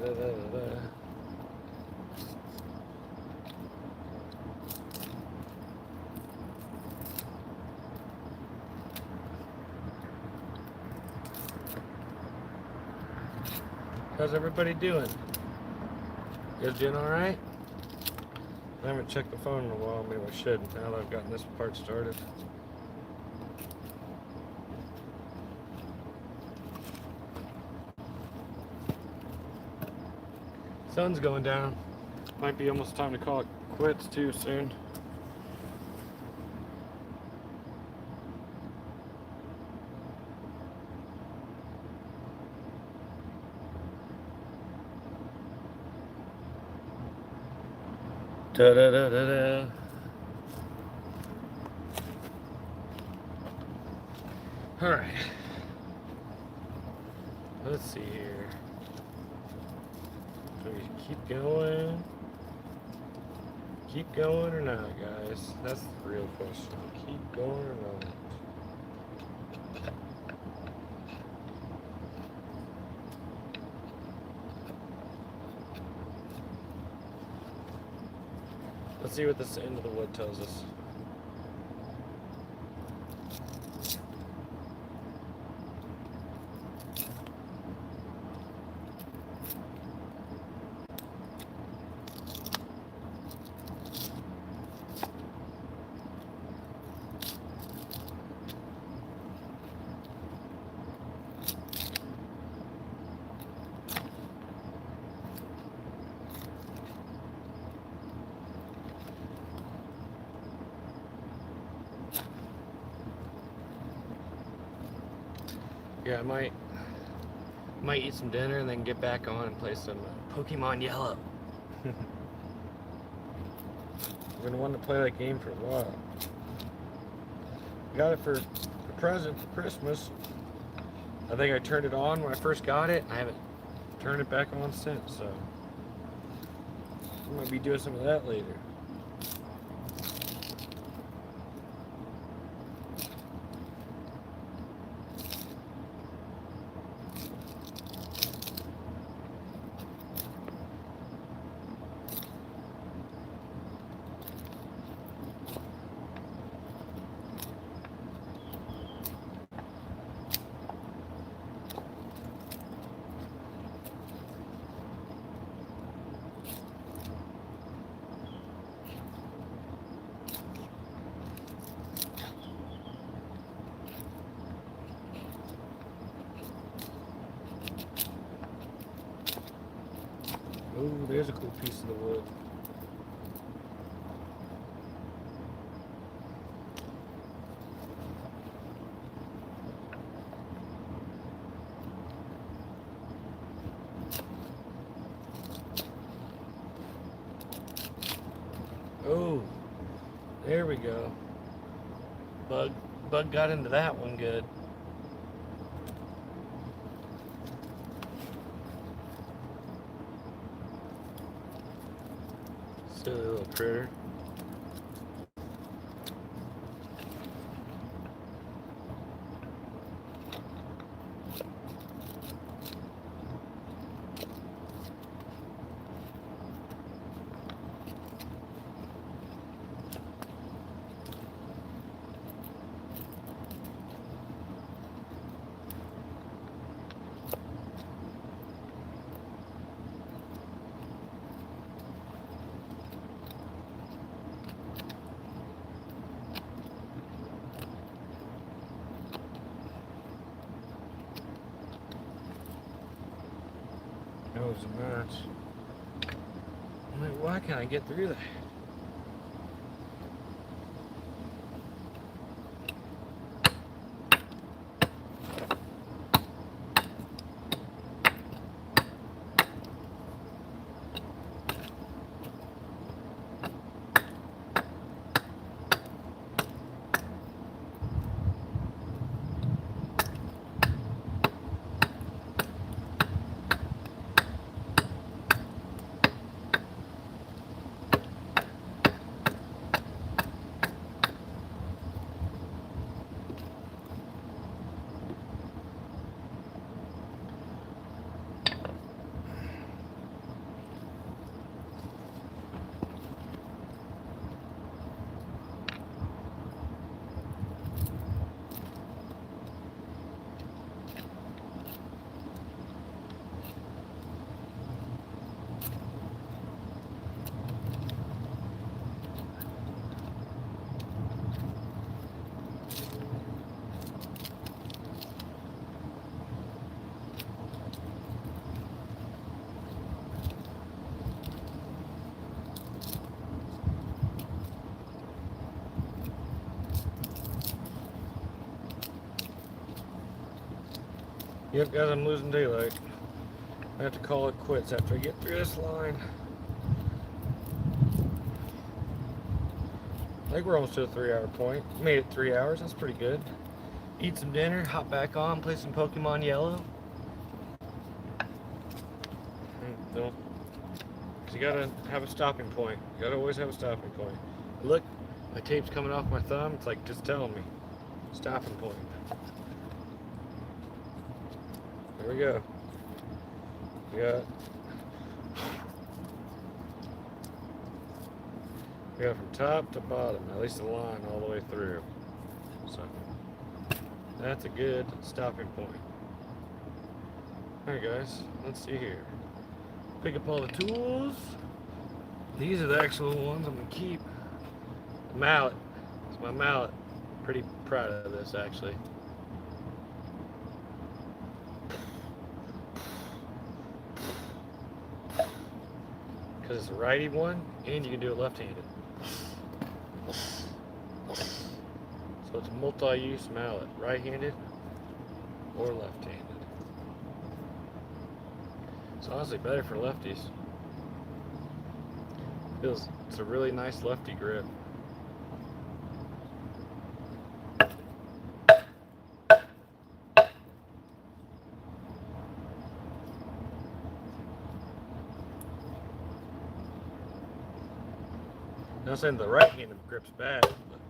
da da da. How's everybody doing? You guys doing alright? I haven't checked the phone in a while, maybe I should, now that I've gotten this part started. Sun's going down. Might be almost time to call it quits too soon. Da da da da da. All right. Let's see here. Do we keep going? Keep going or not, guys? That's the real question. Keep going or not? Let's see what this end of the wood tells us. Yeah, I might eat some dinner and then get back on and play some Pokemon Yellow. I'm gonna want to play that game for a while. Got it for a present for Christmas. I think I turned it on when I first got it. I haven't turned it back on since, so I might be doing some of that later. Oh, there's a cool piece of the wood. Oh, there we go. Bug got into that one good. Silly little critter. That was a match. I'm like, why can't I get through that? Yep, guys, I'm losing daylight. I have to call it quits after I get through this line. I think we're almost to the 3-hour point. Made it 3 hours, that's pretty good. Eat some dinner, hop back on, play some Pokemon Yellow. No, because you gotta have a stopping point. You gotta always have a stopping point. Look, my tape's coming off my thumb. It's like just telling me, stopping point. There we go. We got from top to bottom, at least the line all the way through. So that's a good stopping point. Alright guys, let's see here. Pick up all the tools. These are the actual ones I'm gonna keep. The mallet. It's my mallet. Pretty proud of this actually. Because it's a righty one and you can do it left-handed. So it's a multi-use mallet, right-handed or left-handed. It's honestly better for lefties. It's a really nice lefty grip. Not saying the right-handed grip's bad, but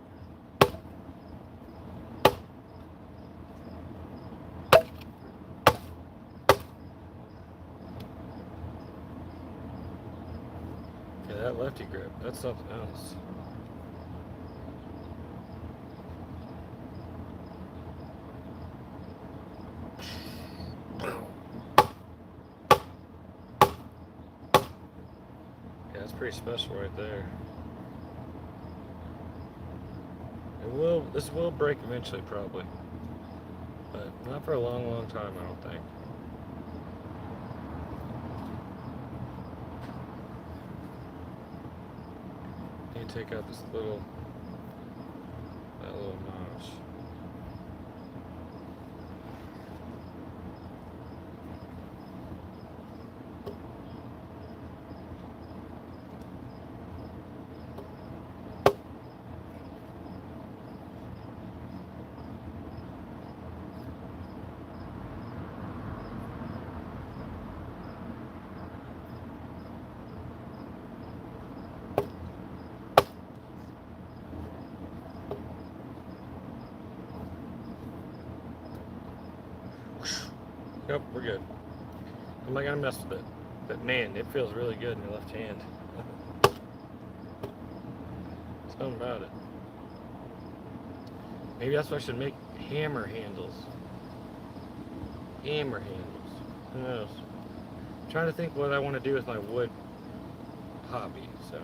yeah, that lefty grip, that's something else. Yeah, that's pretty special right there. This will break eventually, probably, but not for a long, long time, I don't think. You take out that little notch. Yep, we're good. I'm not gonna mess with it. But man, it feels really good in your left hand. Something about it. Maybe that's what I should make hammer handles. Hammer handles. Who knows? I'm trying to think what I want to do with my wood hobby, so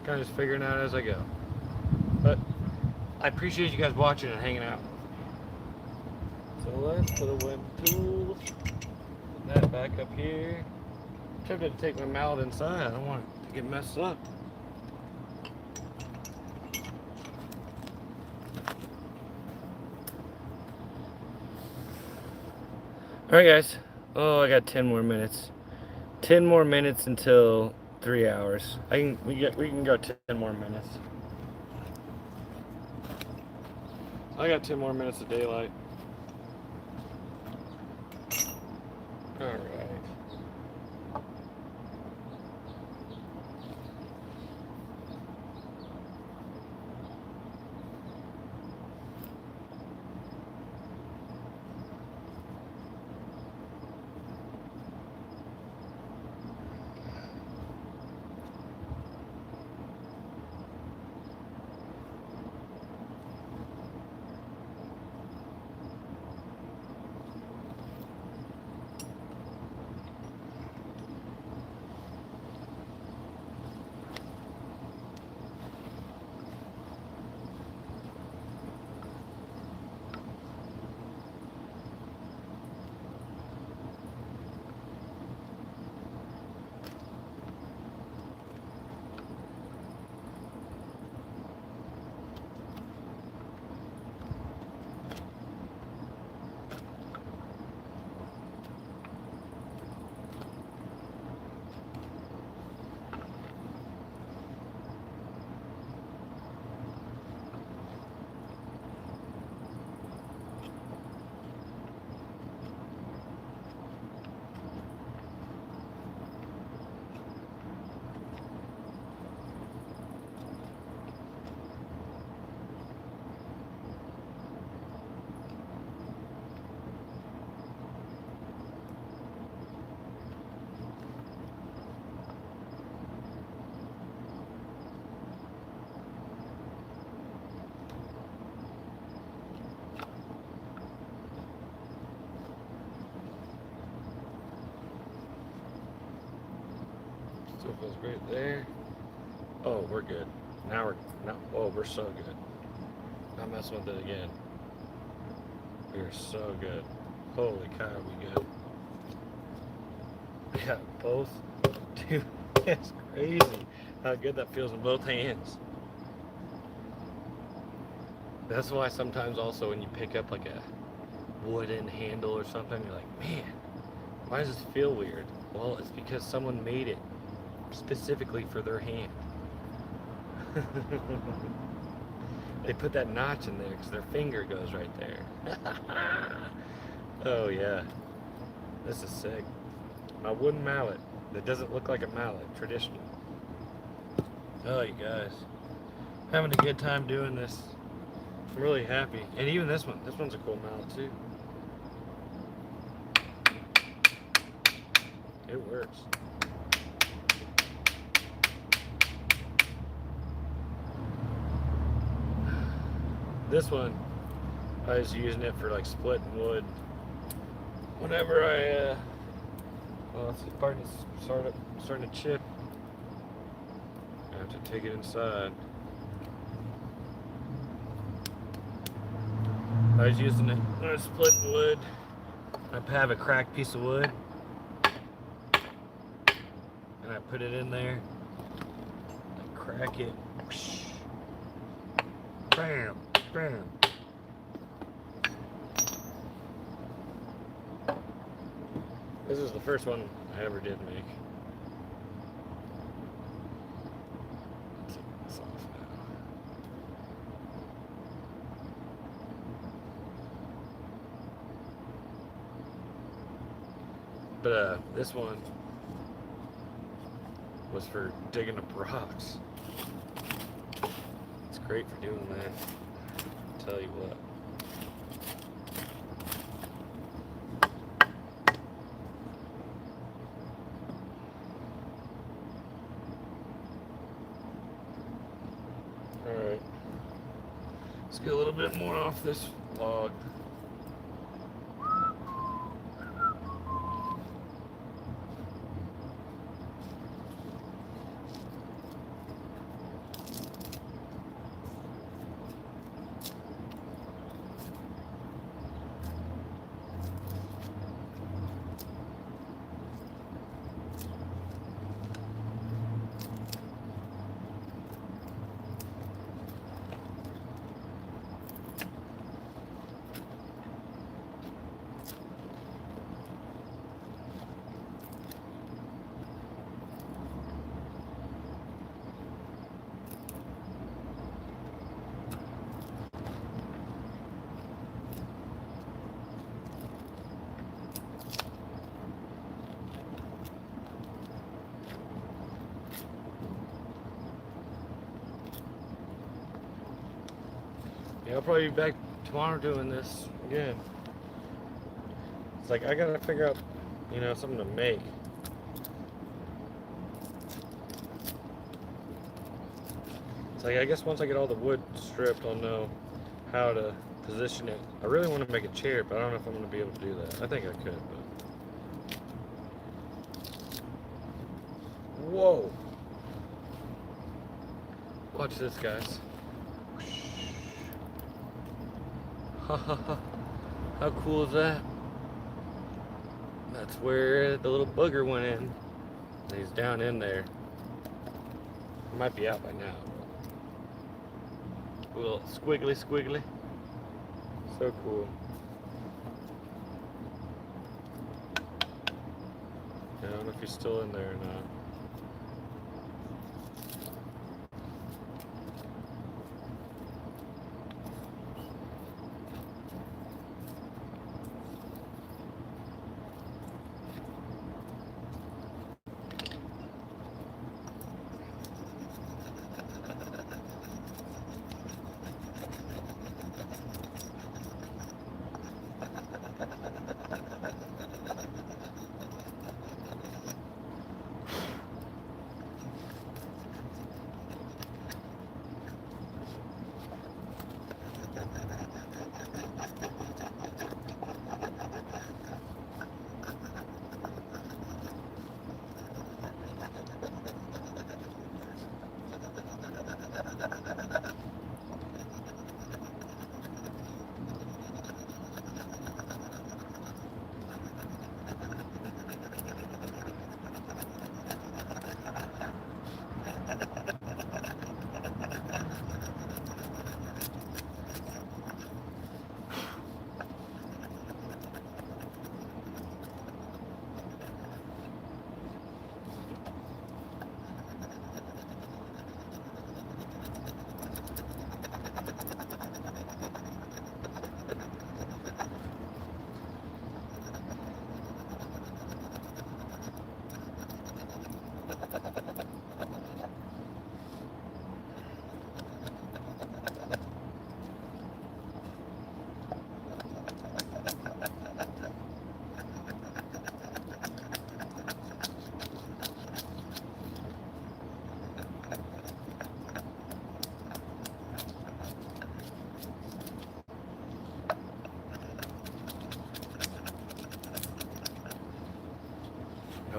kind of just figuring out as I go. But I appreciate you guys watching and hanging out. So let's put away the tools. Put that back up here. I'm tempted to take my mallet inside. I don't want it to get messed up. Alright guys. Oh, I got 10 more minutes. 10 more minutes until 3 hours. We can go 10 more minutes. I got 10 more minutes of daylight. Alright. Still feels great there. Oh, we're good. We're so good. Not messing with it again. We are so good. Holy cow, we good. Yeah, both. Dude, it's crazy how good that feels in both hands. That's why sometimes also when you pick up like a wooden handle or something, you're like, man, why does this feel weird? Well, it's because someone made it specifically for their hand. They put that notch in there because their finger goes right there. Oh yeah, this is sick. My wooden mallet that doesn't look like a mallet, traditional. Oh, you guys, having a good time doing this. I'm really happy. And even this one's a cool mallet too. It works. This one, I was using it for like splitting wood. Whenever well, it's starting to chip. I have to take it inside. I was using it when I was splitting wood. I have a cracked piece of wood, and I put it in there. I crack it. Bam, bam. This is the first one I ever did make. Let's take this off now. But this one was for digging up rocks. It's great for doing that. I'll tell you what. Alright. Let's get a little bit more off this log. Yeah, I'll probably be back tomorrow doing this again. It's like I gotta figure out, something to make. It's like I guess once I get all the wood stripped, I'll know how to position it. I really want to make a chair, but I don't know if I'm going to be able to do that. I think I could, but... Whoa! Watch this, guys. How cool is that? That's where the little booger went in. And he's down in there. He might be out by now. A little squiggly. So cool. I don't know if he's still in there or not.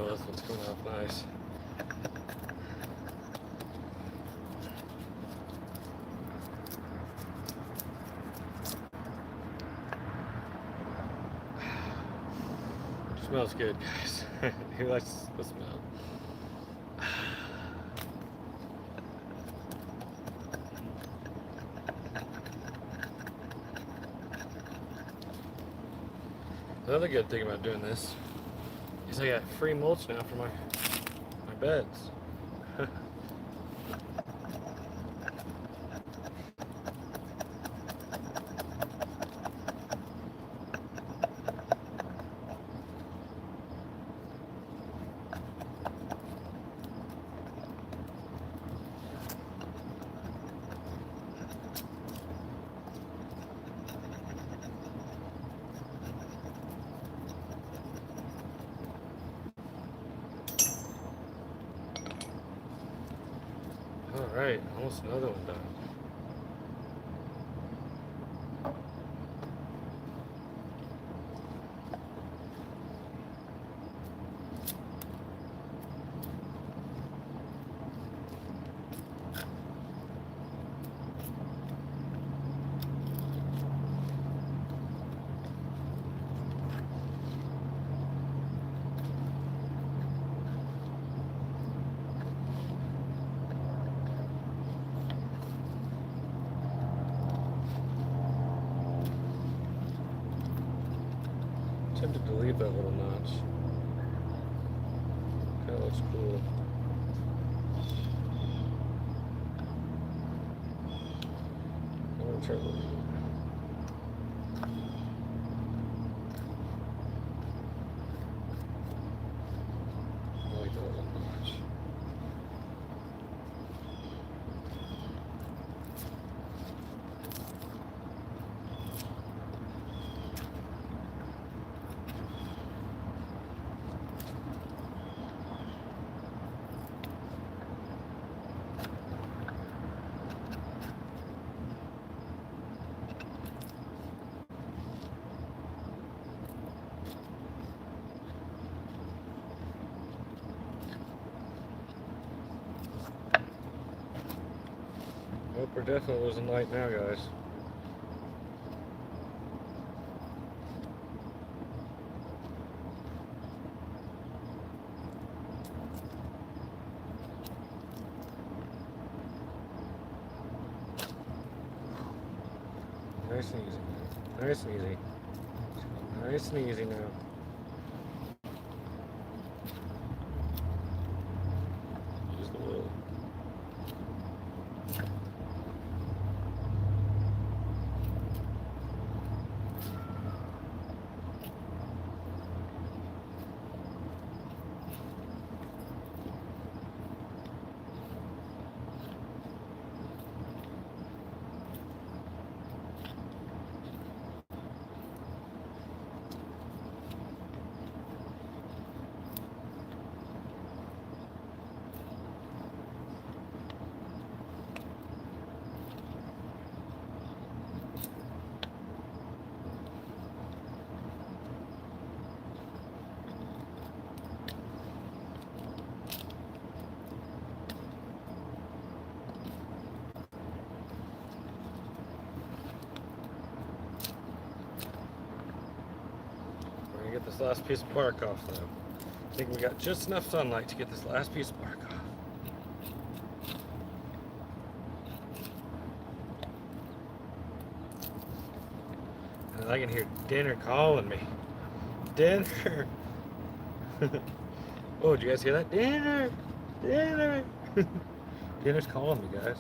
Oh, this one's coming off nice. Smells good, guys. Who likes the smell? The other good thing about doing this is I got free mulch now for my beds. Alright, almost another one done. Tempted to leave that little notch. Kind of looks cool. I'm gonna try to leave it. I like that little notch. Nope, we're definitely losing light now, guys. Nice and easy. Nice and easy. Nice and easy now. Use the wheel. Get this last piece of bark off though. I think we got just enough sunlight to get this last piece of bark off. And I can hear dinner calling me. Dinner! Oh, did you guys hear that? Dinner! Dinner! Dinner's calling me, guys.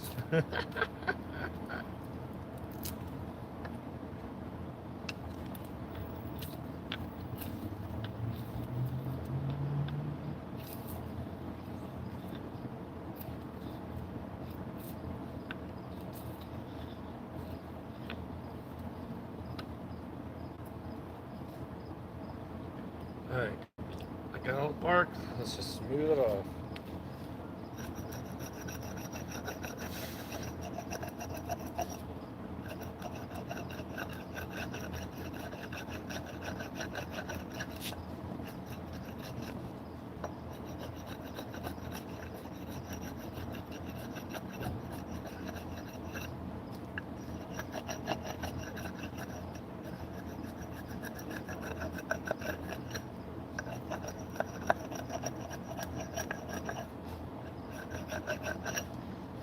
Alright, I got all the bark, let's just smooth it off.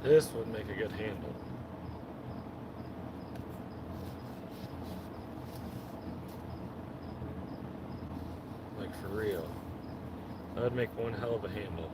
This would make a good handle. Like for real. That would make one hell of a handle.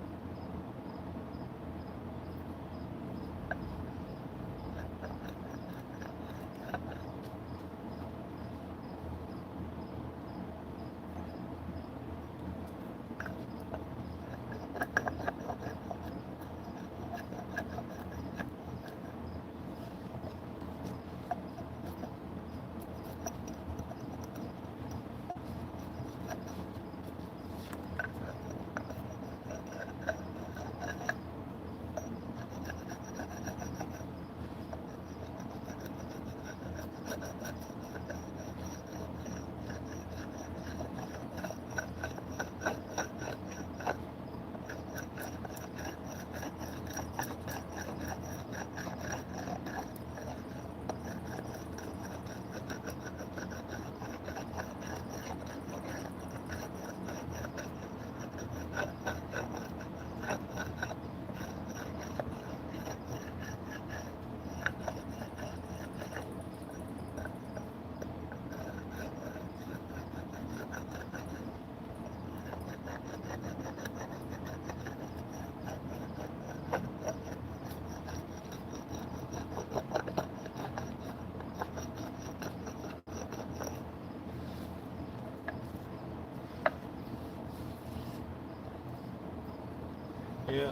Yeah,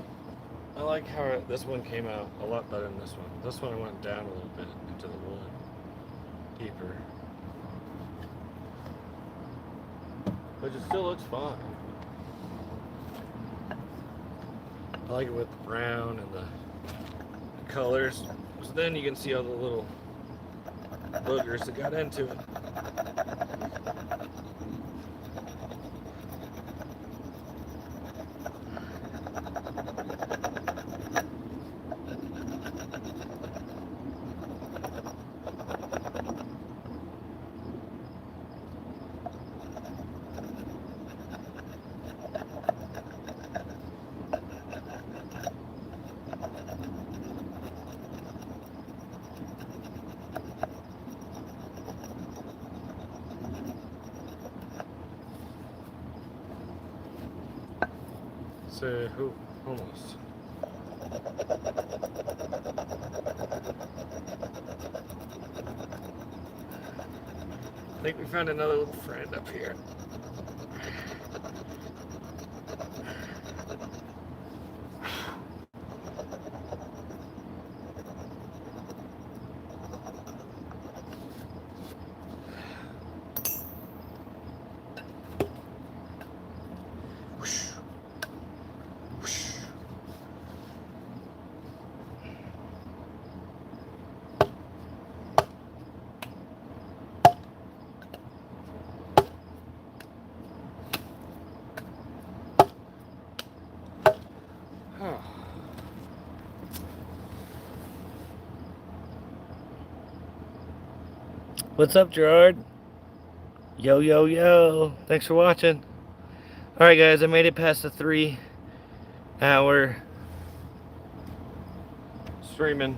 I like how this one came out a lot better than this one. This one I went down a little bit into the wood, deeper. But it still looks fine. I like it with the brown and the colors. So then you can see all the little boogers that got into it. So, almost. I think we found another little friend up here. What's up, Gerard? Yo, yo, yo. Thanks for watching. Alright, guys, I made it past the 3-hour streaming.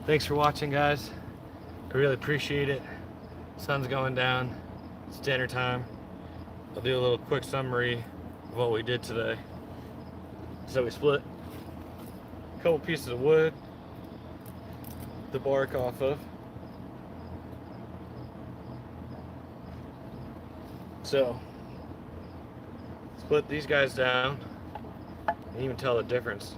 Thanks for watching, guys. I really appreciate it. Sun's going down. It's dinner time. I'll do a little quick summary of what we did today. So we split a couple pieces of wood, the bark off of. So, split these guys down. You can even tell the difference.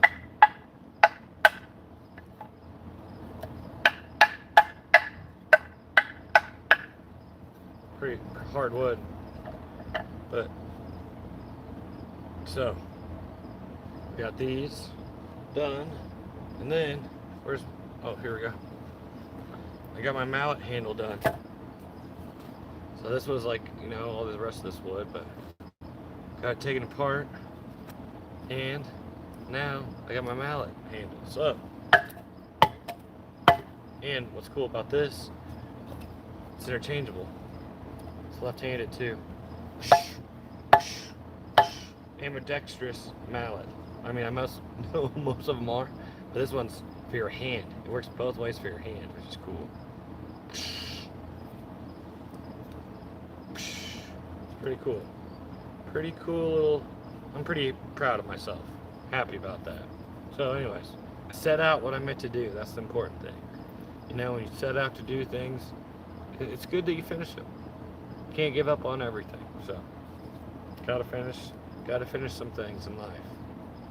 Pretty hard wood. But, so, we got these done. And then, oh, here we go. I got my mallet handle done. So this was like, you know, all the rest of this wood, but got it taken apart, and now I got my mallet handles up. And what's cool about this, it's interchangeable. It's left-handed too. Ambidextrous mallet. I mean, I must know most of them are, but this one's for your hand. It works both ways for your hand, which is cool. Pretty cool. Pretty cool little, I'm pretty proud of myself. Happy about that. So anyways, I set out what I meant to do. That's the important thing. You know, when you set out to do things, it's good that you finish them. You can't give up on everything. So, gotta finish some things in life.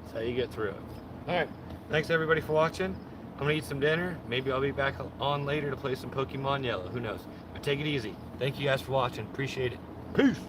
That's how you get through it. Alright, thanks everybody for watching. I'm gonna eat some dinner. Maybe I'll be back on later to play some Pokemon Yellow. Who knows? But take it easy. Thank you guys for watching. Appreciate it. Peace!